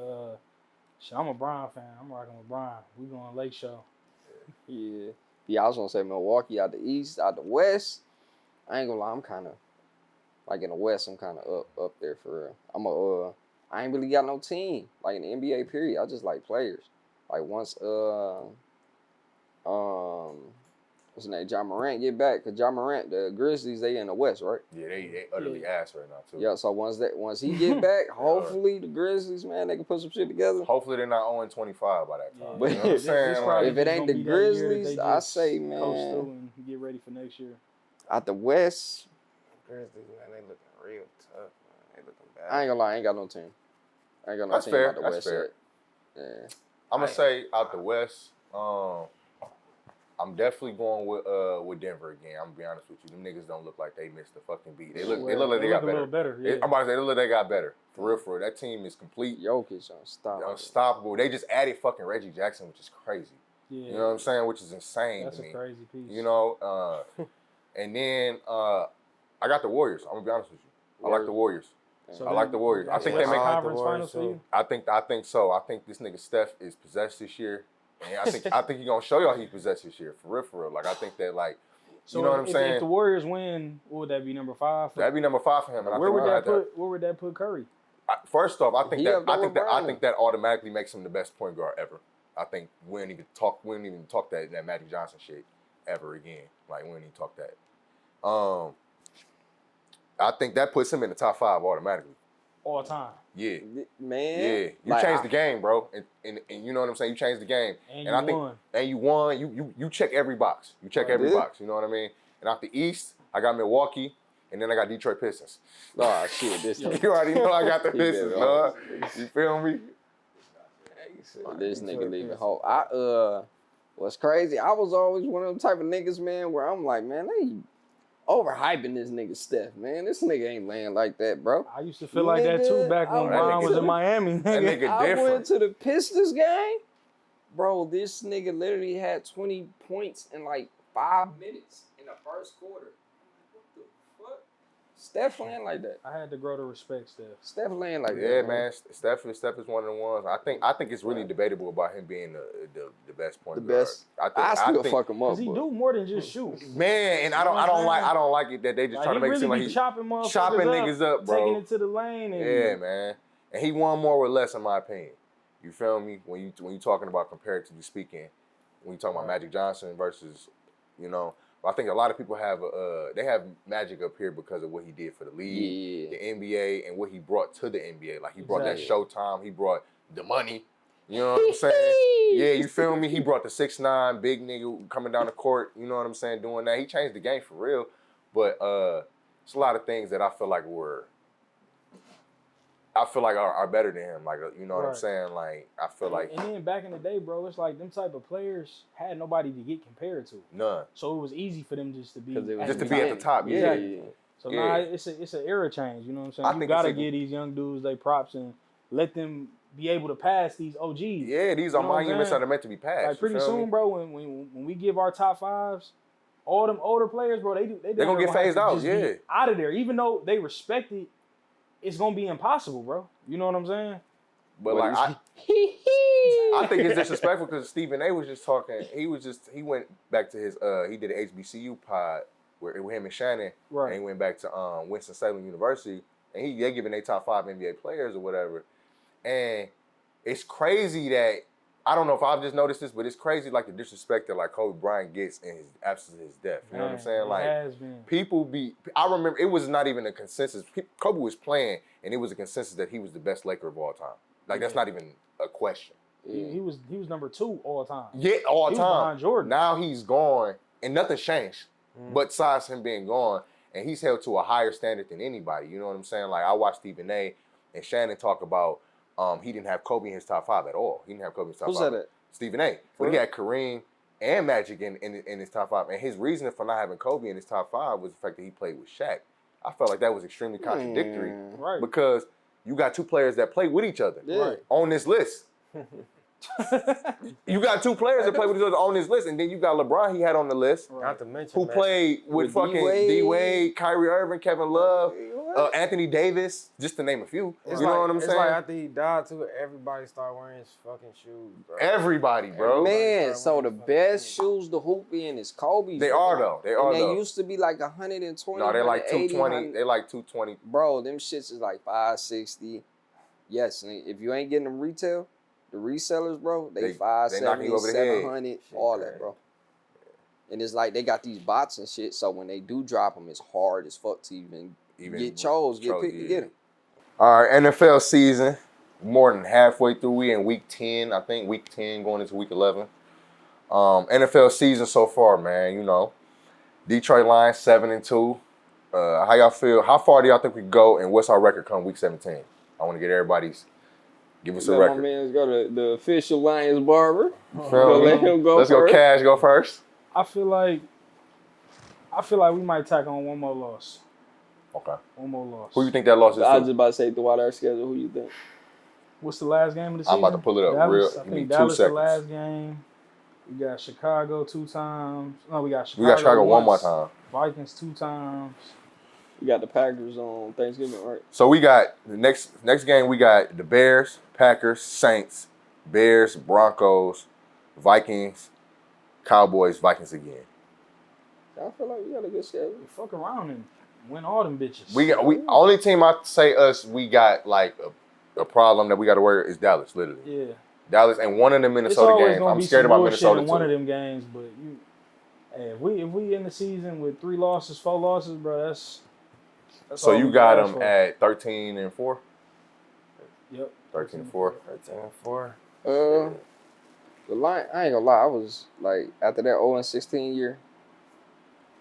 Speaker 4: shit, I'm a Brian fan. I'm rocking with Brian. We going Lake Show.
Speaker 1: Yeah, I was gonna say Milwaukee out the East, out the West. I ain't gonna lie, I'm kind of like in the West. I'm kind of up there for real. I ain't really got no team like in the NBA period. I just like players. Like once what's his name, John Morant get back, cause John Morant, the Grizzlies, they in the West, right?
Speaker 2: Yeah, they utterly ass right now too.
Speaker 1: Yeah, so once he get back, hopefully the Grizzlies, man, they can put some shit together.
Speaker 2: Hopefully they're not 0-25 by that time.
Speaker 1: But
Speaker 2: You know what I'm saying?
Speaker 4: probably
Speaker 1: if it
Speaker 4: just
Speaker 1: ain't
Speaker 4: gonna
Speaker 1: the
Speaker 4: be that year that
Speaker 1: Grizzlies,
Speaker 4: they
Speaker 1: I
Speaker 4: just
Speaker 1: say,
Speaker 4: coast
Speaker 1: man,
Speaker 4: through and get ready for next year.
Speaker 1: out the West,
Speaker 3: Grizzlies, man, they looking real tough, man. They looking bad.
Speaker 1: I ain't gonna lie, I ain't got no team. I ain't got no
Speaker 2: That's
Speaker 1: team
Speaker 2: fair.
Speaker 1: out the
Speaker 2: That's
Speaker 1: West
Speaker 2: fair.
Speaker 1: yet. Yeah.
Speaker 2: I'm gonna say out the West. I'm definitely going with Denver again. I'm gonna be honest with you. Them niggas don't look like they missed a fucking beat. They look like they got
Speaker 4: a
Speaker 2: better.
Speaker 4: little better. Yeah.
Speaker 2: I'm about to say they look like they got better. For real, for real. That team is complete.
Speaker 1: Jokic unstoppable.
Speaker 2: Unstoppable. They just added fucking Reggie Jackson, which is crazy.
Speaker 4: Yeah.
Speaker 2: You know what I'm saying? Which is insane
Speaker 4: That's
Speaker 2: to
Speaker 4: a
Speaker 2: me.
Speaker 4: crazy piece.
Speaker 2: You know, and then I got the Warriors. I'm gonna be honest with you. I like the Warriors.
Speaker 4: So
Speaker 2: I like the Warriors. I think they
Speaker 4: that's
Speaker 2: make
Speaker 4: conference finals for you.
Speaker 2: I think so. I think this nigga Steph is possessed this year. And I think he's gonna show y'all he's possessed this year. For real. Like I think that like
Speaker 4: So
Speaker 2: you know what I'm saying?
Speaker 4: If the Warriors win, what would that be, number 5?
Speaker 2: That'd be number 5 for him. And
Speaker 4: Where would that put Curry?
Speaker 2: First off, I think
Speaker 1: He up there with
Speaker 2: I
Speaker 1: Brown.
Speaker 2: think that automatically makes him the best point guard ever. I think we don't even talk that Magic Johnson shit ever again. Like we don't even talk that. I think that puts him in the top 5 automatically.
Speaker 4: All time.
Speaker 2: Yeah.
Speaker 1: Man.
Speaker 2: Yeah. You
Speaker 1: like,
Speaker 2: changed the game, bro. And you know what I'm saying? You changed the game.
Speaker 4: And
Speaker 2: I
Speaker 4: you
Speaker 2: think
Speaker 4: won.
Speaker 2: and you won. You check every box. You check every box. You know what I mean? And out the East, I got Milwaukee, and then I got Detroit Pistons.
Speaker 1: Oh shit, this
Speaker 2: You already know I got the
Speaker 1: He did
Speaker 2: Pistons,
Speaker 1: it
Speaker 2: dog. You feel me?
Speaker 1: This nigga leaving home. What's crazy? I was always one of them type of niggas, man, where I'm like, man, they overhyping this nigga Steph, man. This nigga ain't laying like that, bro.
Speaker 4: I used to feel like that too back when Ron was in Miami.
Speaker 2: That nigga
Speaker 1: I
Speaker 2: different.
Speaker 1: went to the Pistons game, bro. This nigga literally had 20 points in like 5 minutes in the first quarter. What the fuck? Steph laying like that.
Speaker 4: I had to grow to respect Steph.
Speaker 1: Steph laying like that.
Speaker 2: Yeah, man. Steph is one of the ones. I think it's really debatable about him being the best point
Speaker 1: The
Speaker 2: guard.
Speaker 1: best.
Speaker 2: I
Speaker 1: still
Speaker 2: think,
Speaker 1: fuck him up.
Speaker 4: Cause he
Speaker 1: but-
Speaker 4: do more than just shoot.
Speaker 2: man, and I don't like it that they just trying to make it seem like
Speaker 4: he
Speaker 2: he's
Speaker 4: chopping motherfuckers
Speaker 2: chopping niggas up, bro.
Speaker 4: taking it to the lane. And
Speaker 2: Yeah, man. And he won more with less, in my opinion. You feel me? When you talking about comparatively speaking, when you talking about Magic Johnson versus, you know, I think a lot of people have they have Magic up here because of what he did for the league, the NBA, and what he brought to the NBA. Like he brought that Showtime, he brought the money. You know what I'm saying? Yeah, you feel me? He brought the 6'9" big nigga coming down the court. You know what I'm saying? Doing that, he changed the game for real. But it's a lot of things that I feel like are better than him. Like, you know what I'm saying? Like, I feel like
Speaker 4: And then back in the day, bro, it's like them type of players had nobody to get compared to.
Speaker 2: none.
Speaker 4: So it was easy for them just to be
Speaker 2: Just to be at the top. Yeah.
Speaker 4: Exactly. So now it's an era change. You know what I'm saying? You
Speaker 2: think
Speaker 4: gotta
Speaker 2: it's
Speaker 4: give these young dudes they props and let them be able to pass these OGs.
Speaker 2: Yeah, these are monuments that are meant to be passed.
Speaker 4: Like pretty soon, bro, when we give our top 5s, all them older players, bro, they're
Speaker 2: gonna get phased out. Yeah,
Speaker 4: out of there. Even though they respect it, it's gonna be impossible, bro. You know what I'm saying?
Speaker 2: But like I think it's disrespectful because Stephen A was just talking. He went back to his he did an HBCU pod where with him and Shannon, and he went back to Winston-Salem University, and they giving their top 5 NBA players or whatever. And it's crazy that I don't know if I've just noticed this, but it's crazy like the disrespect that like Kobe Bryant gets in his absence of his death. You know what I'm saying? Like people I remember it was not even a consensus. Kobe was playing, and it was a consensus that he was the best Laker of all time. Like that's not even a question.
Speaker 4: He was number 2 all time.
Speaker 2: Yeah, all time.
Speaker 4: He was behind Jordan.
Speaker 2: Now he's gone, and nothing's changed. But besides him being gone, and he's held to a higher standard than anybody. You know what I'm saying? Like I watched Stephen A. and Shannon talk about he didn't have Kobe in his top 5 at all. He didn't have Kobe in his top 5.
Speaker 1: Who's that at?
Speaker 2: Stephen A. But he had Kareem and Magic in his top 5. And his reasoning for not having Kobe in his top 5 was the fact that he played with Shaq. I felt like that was extremely contradictory.
Speaker 4: Right.
Speaker 2: Because you got 2 players that play with each other on this list. You got 2 players that play with each other on this list, and then you got LeBron he had on the list,
Speaker 3: Not to mention
Speaker 2: who played with fucking D-Wade, Kyrie Irving, Kevin Love, Anthony Davis, just to name a few. You know what I'm saying?
Speaker 3: It's like after he died too, everybody started wearing his fucking shoes, bro.
Speaker 2: Everybody, bro.
Speaker 1: Man, so the best shoes to hoop in is Kobe's.
Speaker 2: They are though. They are
Speaker 1: and
Speaker 2: though.
Speaker 1: They used to be like 120.
Speaker 2: No, they're like 220.
Speaker 1: 180.
Speaker 2: They like 220.
Speaker 1: Bro, them shits is like 560. Yes, and if you ain't getting them retail, the resellers, bro, they 570,
Speaker 2: knock you over the head.
Speaker 1: 700, all that, bro. And it's like they got these bots and shit, so when they do drop them, it's hard as fuck to even get chose, get picked to get them.
Speaker 2: All right, NFL season, more than halfway through. We in week 10, I think, week 10 going into week 11. NFL season so far, man, you know. Detroit Lions 7-2. How y'all feel? How far do y'all think we go, and what's our record come week 17? I want to get everybody's, give us a record.
Speaker 1: My man's go to the official Lions barber.
Speaker 2: Let him go Let's first. Go Cash go first.
Speaker 4: I feel like we might tack on one more loss.
Speaker 2: Okay.
Speaker 4: One more loss.
Speaker 2: Who you think that loss is?
Speaker 1: I was just about to say throughout our schedule. Who you think?
Speaker 4: What's the last game of the season?
Speaker 2: I'm about to pull it up.
Speaker 4: Dallas,
Speaker 2: I
Speaker 4: think Dallas the last game. We got Chicago 2 times. No, we got Chicago
Speaker 2: one more time.
Speaker 4: Vikings 2 times.
Speaker 1: We got the Packers on Thanksgiving, right?
Speaker 2: So we got the next game. We got the Bears, Packers, Saints, Bears, Broncos, Vikings, Cowboys, Vikings again.
Speaker 1: I feel like we got a good schedule.
Speaker 4: Fuck around and win all them bitches.
Speaker 2: We only team I say us we got like a problem that we got to worry is Dallas, literally.
Speaker 4: Yeah.
Speaker 2: Dallas and one of the Minnesota games. I'm scared about Minnesota too.
Speaker 4: One of them games, but if we in the season with 3 losses, 4 losses, bro, that's
Speaker 2: so you got them at 13-4.
Speaker 4: Yep.
Speaker 2: 13-4.
Speaker 3: 13-4.
Speaker 1: The Lions, I ain't gonna lie, I was like after that 0-16 year,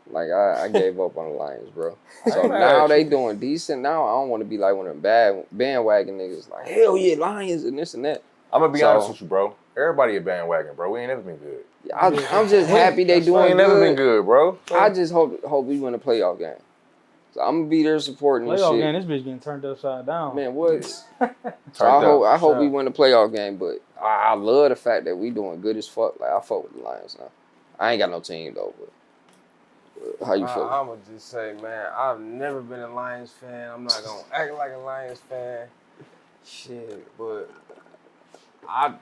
Speaker 1: like I gave up on the Lions, bro. So now they doing decent. Now I don't want to be like one of them bad bandwagon niggas. Like hell yeah, Lions and this and that.
Speaker 2: I'm gonna be honest with you, bro. Everybody a bandwagon, bro. We ain't never been good.
Speaker 1: I'm just happy they doing good.
Speaker 2: We ain't never been good, bro.
Speaker 1: I just hope we win a playoff game. So I'm gonna be there supporting this shit.
Speaker 4: Playoff game, this bitch getting turned upside down.
Speaker 1: Man, what? So I hope we win the playoff game, but I love the fact that we doing good as fuck. Like I fuck with the Lions now. I ain't got no team though, but how you feel?
Speaker 3: I'm gonna just say, man, I've never been a Lions fan. I'm not gonna act like a Lions fan. Shit, but I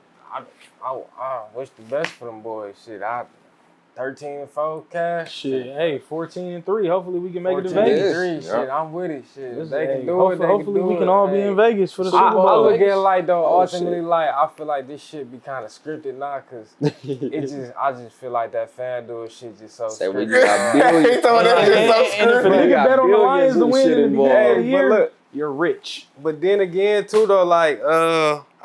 Speaker 3: wish the best for them boys. Shit, 13-4 cash.
Speaker 4: Shit, hey, 14-3. Hopefully we can make it to
Speaker 3: 14-3.
Speaker 4: Vegas.
Speaker 3: Shit, I'm with it. Shit,
Speaker 4: Listen,
Speaker 3: they can do it.
Speaker 4: Hopefully we can all be in Vegas for the Super Bowl.
Speaker 3: I look at it like though, ultimately, like I feel like this shit be kind of scripted now, cause I just feel like that FanDuel shit just so scripted.
Speaker 1: We got billions.
Speaker 4: And if a nigga bet on the Lions to win in the beginning of the year, you're rich.
Speaker 3: But then again, too, though, like,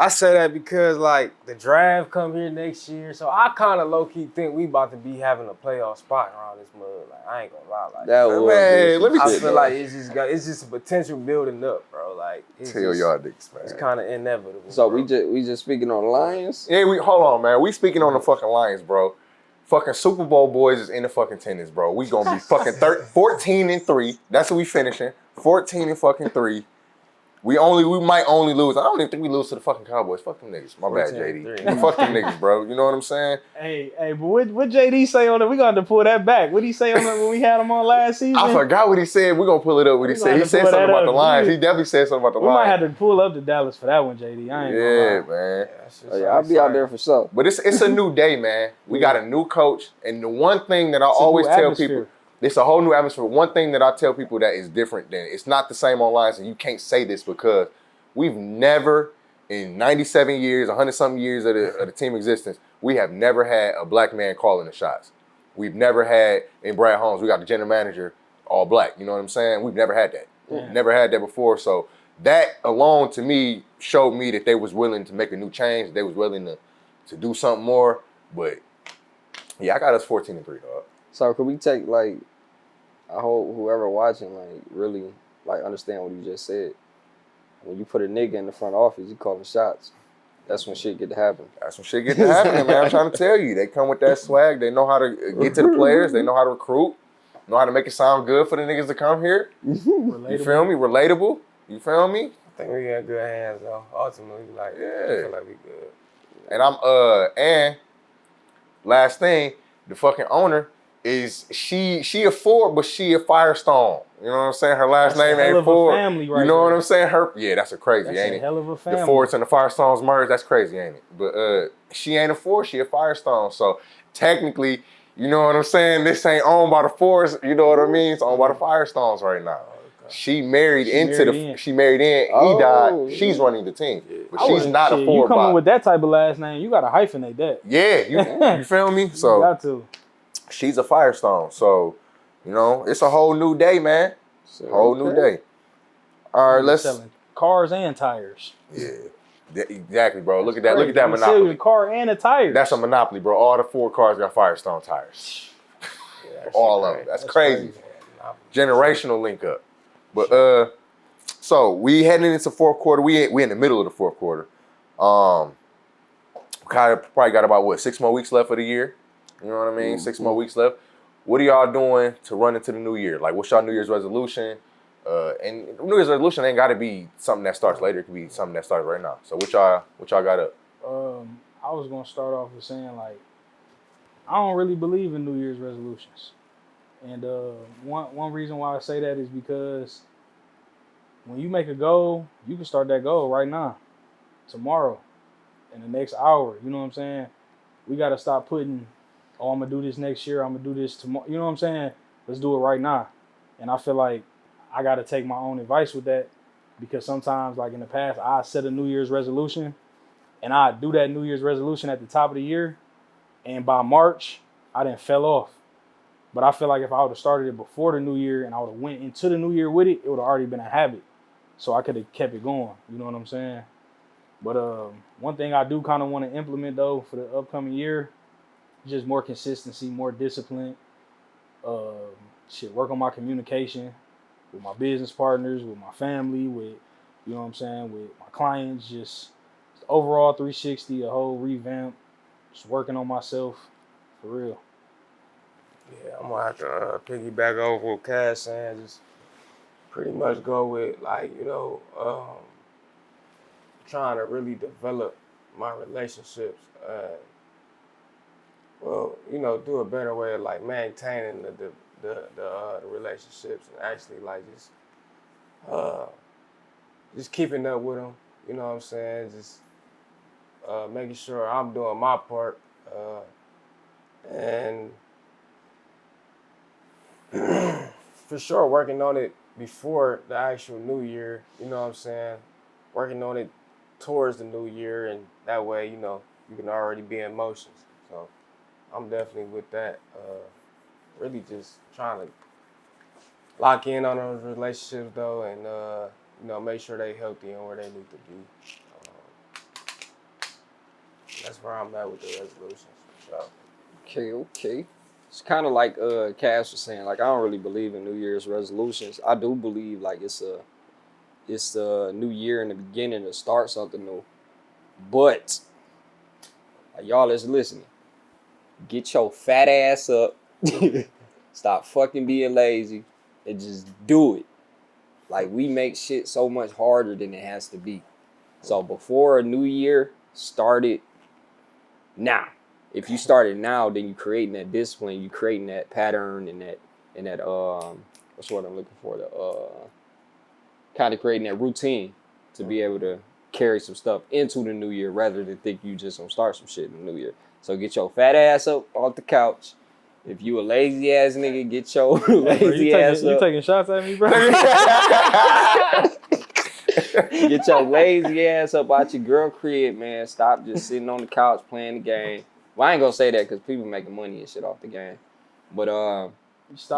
Speaker 3: I say that because, like, the draft come here next year, so I kind of low-key think we about to be having a playoff spot around this mud. Like, I ain't gonna lie. Like,
Speaker 1: that
Speaker 3: I feel like it's just a potential building up, bro. Like,
Speaker 2: tell y'all niggas, man.
Speaker 3: It's kind of inevitable.
Speaker 1: So
Speaker 3: bro.
Speaker 1: we just speaking on the Lions?
Speaker 2: Yeah, hold on, man. We speaking on the fucking Lions, bro. Fucking Super Bowl boys is in the fucking tennis, bro. We gonna be fucking 14-3. That's what we finishing. 14-3. We might only lose. I don't even think we lose to the fucking Cowboys. Fuck them niggas. My bad, JD. Fuck them niggas, bro. You know what I'm saying?
Speaker 4: Hey, but what JD say on it? We got to pull that back. What did he say on it when we had him on last season?
Speaker 2: I forgot what he said. We're going to pull it up. What he said. He said something about the Lions. He definitely said something about the Lions.
Speaker 4: We might have to pull up to Dallas for that one, JD. I ain't gonna lie.
Speaker 2: Man.
Speaker 1: I'll be out there for sure.
Speaker 2: But it's a new day, man. We got a new coach. And the one thing that I always tell people, it's a whole new atmosphere. One thing that I tell people that is different than, it's not the same on Lions, and you can't say this because we've never, in 97 years, 100-something years of the team existence, we have never had a black man calling the shots. We've never had, in Brad Holmes, we got the general manager, all black. You know what I'm saying? We've never had that. Yeah. Never had that before. So that alone, to me, showed me that they was willing to make a new change. They was willing to do something more. But, yeah, I got us 14-3, dog.
Speaker 1: So could we take, like, I hope whoever watching, like, really, like, understand what you just said. When you put a nigga in the front office, you call them shots. That's when shit get to happen.
Speaker 2: That's when shit get to happen, man. I'm trying to tell you. They come with that swag. They know how to get to the players. They know how to recruit. Know how to make it sound good for the niggas to come here. You feel me? Relatable. You feel me?
Speaker 3: I think we got good hands, though. Ultimately, like, I feel like we good.
Speaker 2: And and last thing, the fucking owner is she a Ford, but she a Firestone. You know what I'm saying? Her last name ain't Ford.
Speaker 4: Family right
Speaker 2: you know what I'm saying? That's a crazy,
Speaker 4: that's
Speaker 2: ain't
Speaker 4: a
Speaker 2: it?
Speaker 4: Hell of a family.
Speaker 2: The Fords and the Firestones merged. That's crazy, ain't it? But she ain't a Ford, she a Firestone. So technically, you know what I'm saying? This ain't owned by the Fords. You know what I mean? It's owned by the Firestones right now. She married in. He died. She's running the team, but she's not a Ford.
Speaker 4: You coming with that type of last name? You got to hyphenate that.
Speaker 2: Yeah, you feel me? So
Speaker 4: you got to.
Speaker 2: she's a Firestone. So, you know, it's a whole new day, man. Whole new day. All right, let's
Speaker 4: selling cars and tires.
Speaker 2: Yeah. Exactly, bro. Look at that.
Speaker 4: Crazy.
Speaker 2: Look at that
Speaker 4: You sell your
Speaker 2: monopoly.
Speaker 4: car and the tires.
Speaker 2: That's a monopoly, bro. All the 4 cars got Firestone tires. All of them. That's crazy. Generational link up. But so we heading into fourth quarter. We in the middle of the fourth quarter. Kind of probably got about what 6 more weeks left of the year. You know what I mean?
Speaker 1: Mm-hmm.
Speaker 2: 6 more weeks left. What are y'all doing to run into the new year? Like, what's y'all New Year's resolution? And New Year's resolution ain't got to be something that starts later. It could be something that starts right now. So what y'all got up?
Speaker 4: I was gonna start off with saying like I don't really believe in New Year's resolutions, and one reason why I say that is because when you make a goal, you can start that goal right now, tomorrow, in the next hour. You know what I'm saying? We got to stop putting, oh, I'm gonna do this next year. I'm gonna do this tomorrow. You know what I'm saying? Let's do it right now. And I feel like I got to take my own advice with that, because sometimes, like in the past, I set a New Year's resolution and I do that New Year's resolution at the top of the year, and by March, I done fell off. But I feel like if I would have started it before the new year and I would have went into the new year with it, it would have already been a habit. So I could have kept it going. You know what I'm saying? But one thing I do kind of want to implement, though, for the upcoming year, just more consistency, more discipline. Work on my communication with my business partners, with my family, with, you know what I'm saying, with my clients, just overall 360, a whole revamp, just working on myself, for real.
Speaker 3: Yeah, I'm gonna have to piggyback over what Cass saying. Just pretty much go with, like, you know, trying to really develop my relationships. Well, you know, do a better way of like maintaining the relationships, and actually like just keeping up with them. You know what I'm saying? Just making sure I'm doing my part, and for sure working on it before the actual new year. You know what I'm saying? Working on it towards the new year, and that way, you know, you can already be in motion. So I'm definitely with that. Really just trying to lock in on those relationships though, and you know, make sure they healthy and where they need to be. That's where I'm at with the resolutions. So.
Speaker 1: Okay. It's kind of like Cass was saying. Like, I don't really believe in New Year's resolutions. I do believe like it's a new year in the beginning to start something new. But like, y'all that's listening, get your fat ass up. Stop fucking being lazy and just do it. Like, we make shit so much harder than it has to be. So before a new year, start it now. If you start it now, then you creating that discipline, you creating that pattern and that what's what I'm looking for, the kind of creating that routine to be able to carry some stuff into the new year rather than think you just gonna start some shit in the new year. So get your fat ass up off the couch. If you a lazy ass nigga, get your lazy ass up.
Speaker 4: You taking shots at me, bro?
Speaker 1: Get your lazy ass up out your girl crib, man. Stop just sitting on the couch playing the game. Well, I ain't gonna say that because people making money and shit off the game. But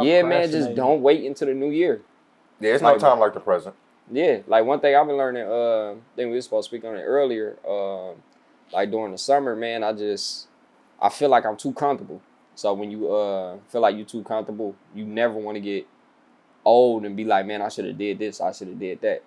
Speaker 1: yeah, man, just don't wait until the new year.
Speaker 2: Yeah, it's no time like the present.
Speaker 1: Yeah, like one thing I've been learning, I think we were supposed to speak on it earlier, like during the summer, man, I feel like I'm too comfortable. So when you feel like you're too comfortable, you never want to get old and be like, man, I should have did this, I should have did that.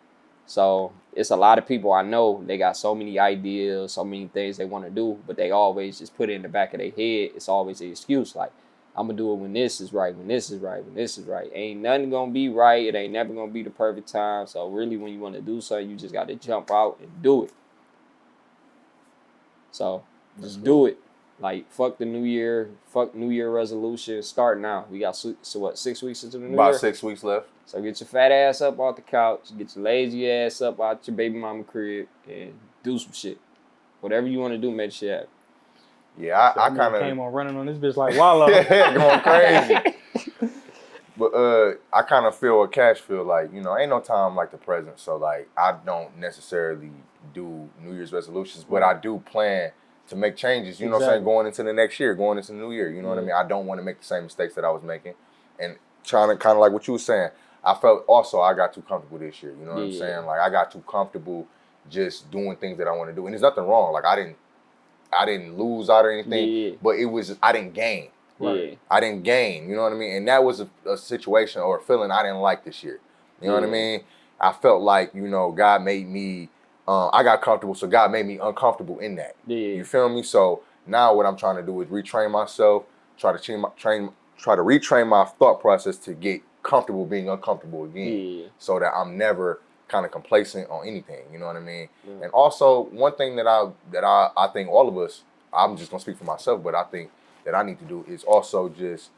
Speaker 1: So it's a lot of people I know, they got so many ideas, so many things they want to do, but they always just put it in the back of their head. It's always an excuse, like, I'm going to do it when this is right, when this is right, when this is right. Ain't nothing going to be right. It ain't never going to be the perfect time. So really, when you want to do something, you just got to jump out and do it. So just do it. Like, fuck the new year, fuck New Year resolution. Start now. We got, 6 weeks into the new year?
Speaker 2: About 6 weeks left.
Speaker 1: So get your fat ass up off the couch, get your lazy ass up out your baby mama crib, and do some shit. Whatever you want to do, make shit happen.
Speaker 2: Yeah, I kind of
Speaker 4: came on running on this bitch like Wallow.
Speaker 2: going crazy. But I kind of feel what Cash feel like, you know, ain't no time like the present. So like, I don't necessarily do New Year's resolutions, but I do plan to make changes, you know what I'm saying, going into the next year, going into the new year, you know what I mean? I don't want to make the same mistakes that I was making. And trying to kind of like what you were saying, I felt also I got too comfortable this year, you know what I'm saying? Like I got too comfortable just doing things that I want to do. And there's nothing wrong. Like I didn't lose out or anything, but it was I didn't gain.
Speaker 1: Right.
Speaker 2: I didn't gain, you know what I mean? And that was a situation or a feeling I didn't like this year. You know what I mean? I felt like, you know, God made me I got comfortable, so God made me uncomfortable in that. You feel me? So now what I'm trying to do is retrain myself, try to retrain my thought process to get comfortable being uncomfortable again, so that I'm never kind of complacent on anything. You know what I mean? And also one thing that I think all of us, I'm just gonna speak for myself, but I think that I need to do is also just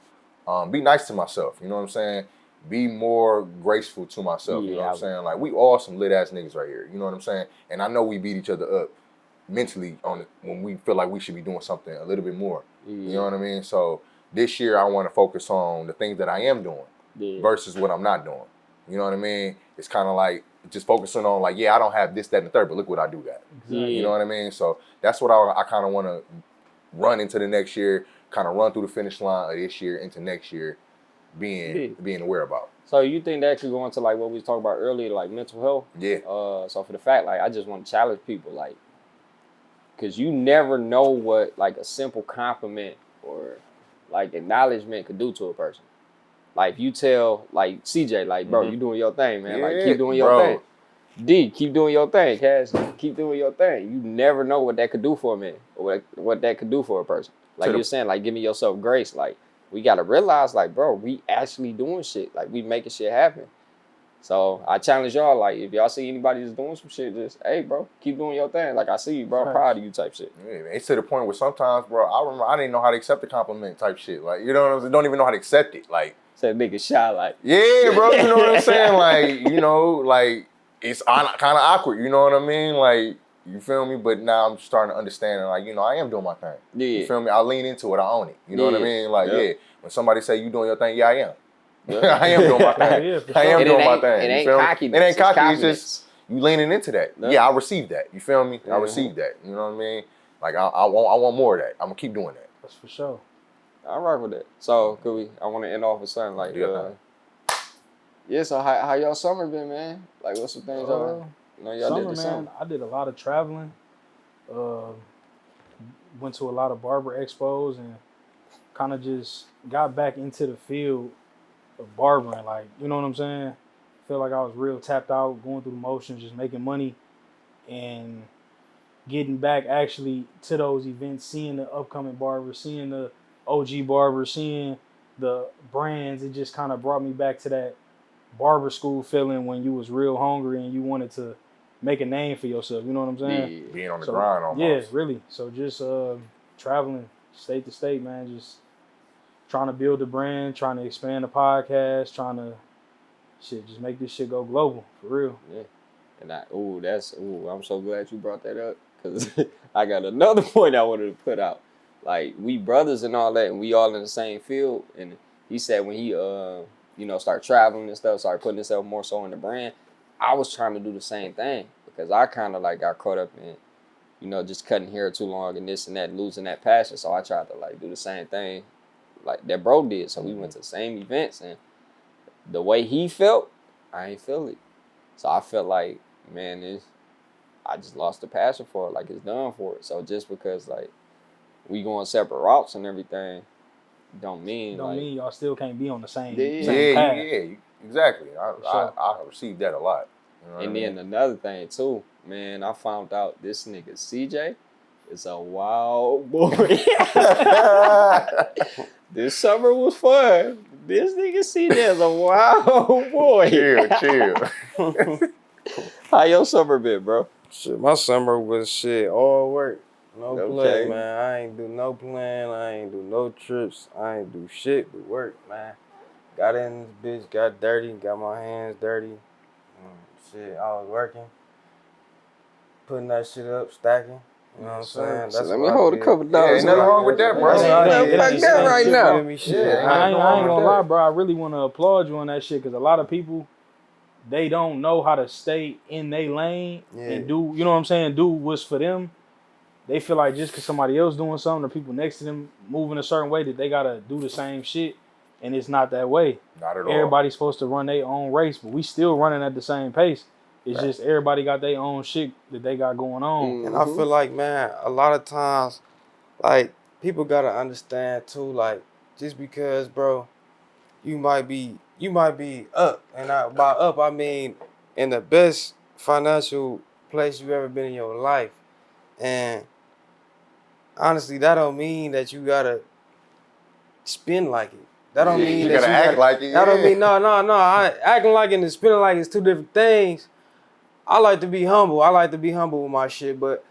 Speaker 2: be nice to myself. You know what I'm saying? Be more graceful to myself. You know what I'm saying? Like we all some lit ass niggas right here. You know what I'm saying? And I know we beat each other up mentally when we feel like we should be doing something a little bit more. You know what I mean? So this year I want to focus on the things that I am doing versus what I'm not doing. You know what I mean? It's kind of like just focusing on like, I don't have this, that, and the third, but look what I do got. You know what I mean? So that's what I kind of want to run into the next year, kind of run through the finish line of this year into next year, being aware about.
Speaker 1: So you think that could go into like what we was talking about earlier, like mental health?
Speaker 2: Yeah.
Speaker 1: So for the fact, like I just want to challenge people, like, cause you never know what like a simple compliment or like acknowledgement could do to a person. Like if you tell like CJ, like bro, you doing your thing, man. Like keep doing your thing. D, keep doing your thing. Cass, keep doing your thing. You never know what that could do for a man, or what that could do for a person. Like you're saying, like giving yourself grace. Like we gotta realize, like bro, we actually doing shit. Like we making shit happen. So I challenge y'all, like if y'all see anybody that's doing some shit, just hey bro, keep doing your thing. Like I see you, bro. I'm proud of you, type shit.
Speaker 2: Yeah, man. It's to the point where sometimes, bro, I remember I didn't know how to accept the compliment, type shit. Like you know what I'm saying? Don't even know how to accept it. Like
Speaker 1: said nigga shy, like
Speaker 2: yeah, bro. You know what I'm saying? Like you know, like it's kind of awkward. You know what I mean? Like you feel me? But now I'm starting to understand, and like you know, I am doing my thing. You feel me? I lean into it. I own it. You know what I mean? Like when somebody say you doing your thing, I am. I am doing my thing. I am doing my thing.
Speaker 1: It ain't cockiness.
Speaker 2: It ain't cocky. It's just you leaning into that. Yeah, I received that. You feel me? I received that. You know what I mean? Like I want more of that. I'm gonna keep doing that.
Speaker 3: That's for sure.
Speaker 1: I rock with that. So I want to end off with something like so how y'all summer been, man? Like what's some things y'all
Speaker 3: summer,
Speaker 1: did this summer?
Speaker 3: I did a lot of traveling. Went to a lot of barber expos and kind of just got back into the field of barbering. Like, you know what I'm saying? Feel like I was real tapped out, going through the motions, just making money and getting back actually to those events, seeing the upcoming barbers, seeing the OG barbers, seeing the brands. It just kind of brought me back to that barber school feeling when you was real hungry and you wanted to make a name for yourself. You know what I'm saying?
Speaker 2: Yeah, being on the grind almost.
Speaker 3: Yeah, really. So just traveling state to state, man, just trying to build the brand, trying to expand the podcast, trying to just make this shit go global, for real.
Speaker 1: Yeah. And I'm so glad you brought that up, because I got another point I wanted to put out. Like, we brothers and all that, and we all in the same field. And he said when he, started traveling and stuff, started putting himself more so in the brand, I was trying to do the same thing, because I kind of like got caught up in, just cutting hair too long and this and that, losing that passion. So I tried to like do the same thing like that bro did. So we went to the same events, and the way he felt, I ain't feel it. So I felt like, man, I just lost the passion for it. Like, it's done for it. So just because like we going separate routes and everything, don't mean
Speaker 3: y'all still can't be on the same path.
Speaker 2: Yeah, exactly. I received that a lot. You know
Speaker 1: and then another thing too, man, I found out this nigga CJ is a wild boy. This summer was fun. This nigga CJ is a wild boy.
Speaker 2: Chill.
Speaker 1: How your summer been, bro?
Speaker 5: Shit, my summer was all work. No play, man. I ain't do no plan. I ain't do no trips. I ain't do shit but work, man. Got in this bitch, got dirty, got my hands dirty. Shit, I was working, putting that shit up, stacking. You know what I'm saying?
Speaker 1: So let me hold a couple dollars.
Speaker 2: Ain't nothing wrong with that, bro.
Speaker 1: Like that right now.
Speaker 3: I ain't gonna lie, bro. I really want to applaud you on that shit, because a lot of people, they don't know how to stay in their lane and do, you know what I'm saying, do what's for them.
Speaker 4: they feel like just because somebody else doing something or people next to them moving a certain way that they gotta do the same shit, and it's not that way.
Speaker 2: Not at all.
Speaker 4: Everybody's supposed to run their own race, but we still running at the same pace. It's just everybody got their own shit that they got going on.
Speaker 5: And I feel like, man, a lot of times, like, people gotta understand too, like, just because, bro, you might be up, and by up I mean in the best financial place you ever been in your life, and honestly, that don't mean that you gotta spend like it. That don't mean
Speaker 2: you
Speaker 5: that
Speaker 2: gotta act like it.
Speaker 5: That don't mean no. Acting like it and spending like it's two different things. I like to be humble. I like to be humble with my shit, but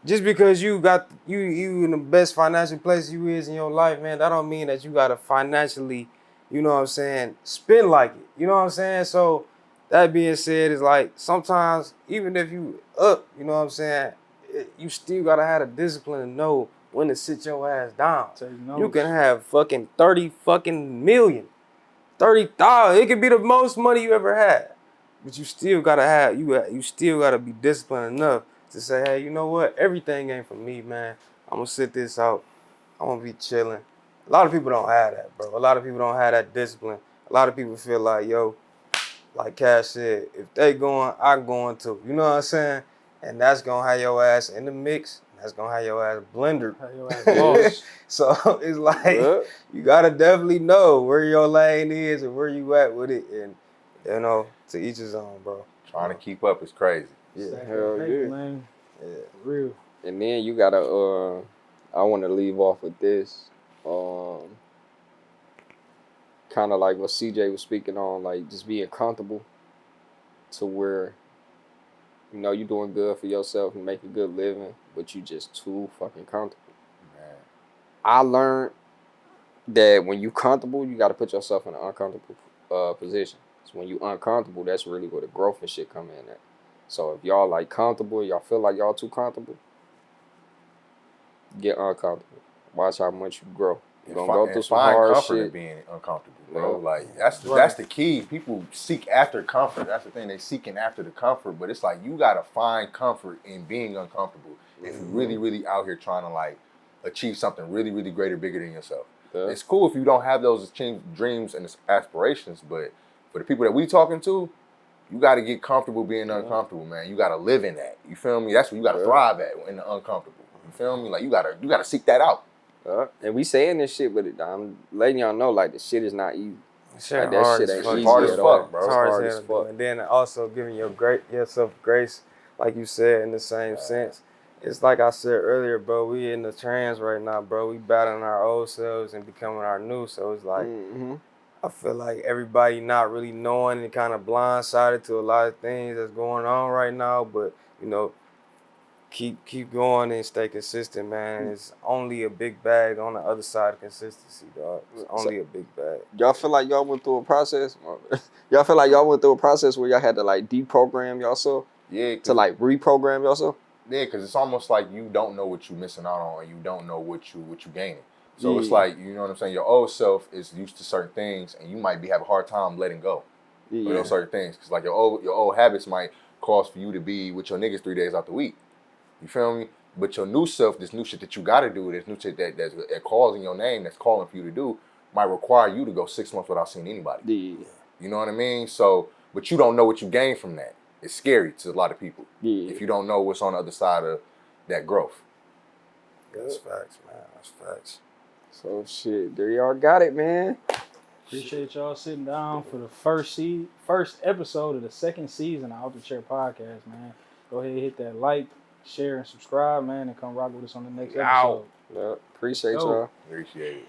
Speaker 5: just because you got you in the best financial place you is in your life, man, that don't mean that you gotta financially, you know what I'm saying, spend like it. You know what I'm saying? So that being said, is like sometimes even if you up, you know what I'm saying, you still gotta have the discipline to know when to sit your ass down. You can have fucking 30 fucking million, 30,000. It could be the most money you ever had, but you still gotta have you still gotta be disciplined enough to say, hey, you know what? Everything ain't for me, man. I'm gonna sit this out. I'm gonna be chilling. A lot of people don't have that, bro. A lot of people don't have that discipline. A lot of people feel like, yo, like Cash said, if they going, I'm going too. You know what I'm saying? And that's gonna have your ass in the mix. That's gonna have your ass blendered. So it's like, you gotta definitely know where your lane is and where you at with it. And, you know, to each his own, bro.
Speaker 2: Trying to keep up is crazy.
Speaker 1: Yeah, hell yeah.
Speaker 4: Man.
Speaker 1: Yeah.
Speaker 4: For real.
Speaker 1: And then you gotta, I want to leave off with this. Kind of like what CJ was speaking on, like just being comfortable to where, you know, you're doing good for yourself and make a good living, but you just too fucking comfortable.
Speaker 2: Man.
Speaker 1: I learned that when you comfortable, you got to put yourself in an uncomfortable position. So when you uncomfortable, that's really where the growth and shit come in at. So if y'all like comfortable, y'all feel like y'all too comfortable, get uncomfortable. Watch how much you grow. You're gonna go through some hard shit.
Speaker 2: In being uncomfortable, bro. Yeah. Like that's the key. People seek after comfort. That's the thing. They seeking after the comfort, but it's like you gotta find comfort in being uncomfortable. If you're really, really out here trying to like achieve something really, really greater, bigger than yourself. Yeah. It's cool if you don't have those dreams and aspirations, but for the people that we talking to, you got to get comfortable being uncomfortable, man. You got to live in that. You feel me? That's what you got to thrive at, in the uncomfortable. You feel me? Like you gotta seek that out.
Speaker 1: And we saying this shit, but I'm letting y'all know, like, the shit is not easy.
Speaker 5: Like,
Speaker 1: that shit ain't easy
Speaker 2: hard as
Speaker 1: at all.
Speaker 2: Fuck, bro.
Speaker 5: It's hard as fuck. And then also giving yourself grace, like you said, in the same sense. It's like I said earlier, bro, we in the trans right now, bro. We battling our old selves and becoming our new. So it's like, I feel like everybody not really knowing and kind of blindsided to a lot of things that's going on right now. But, you know, keep going and stay consistent, man. It's only a big bag on the other side of consistency, dog. It's only a big bag.
Speaker 1: Y'all feel like y'all went through a process? Y'all feel like y'all went through a process where y'all had to, like, deprogram yourself?
Speaker 2: Yeah.
Speaker 1: To, like, reprogram yourself?
Speaker 2: Yeah, because it's almost like you don't know what you're missing out on and you don't know what you gaining. So it's like, you know what I'm saying, your old self is used to certain things and you might have a hard time letting go of those certain things. Because, like, your old habits might cause for you to be with your niggas 3 days out the week. You feel me? But your new self, this new shit that you got to do, this new shit that calls in your name, that's calling for you to do, might require you to go 6 months without seeing anybody.
Speaker 1: Yeah.
Speaker 2: You know what I mean? So, but you don't know what you gain from that. It's scary to a lot of people.
Speaker 1: Yeah.
Speaker 2: If you don't know what's on the other side of that growth.
Speaker 5: That's facts, man. That's facts.
Speaker 1: So, shit, there y'all got it, man.
Speaker 4: Appreciate y'all sitting down for the first episode of the second season of Out the Chair Podcast, man. Go ahead and hit that like, share, and subscribe, man, and come rock with us on the next episode.
Speaker 1: Yeah, appreciate y'all.
Speaker 2: Appreciate it.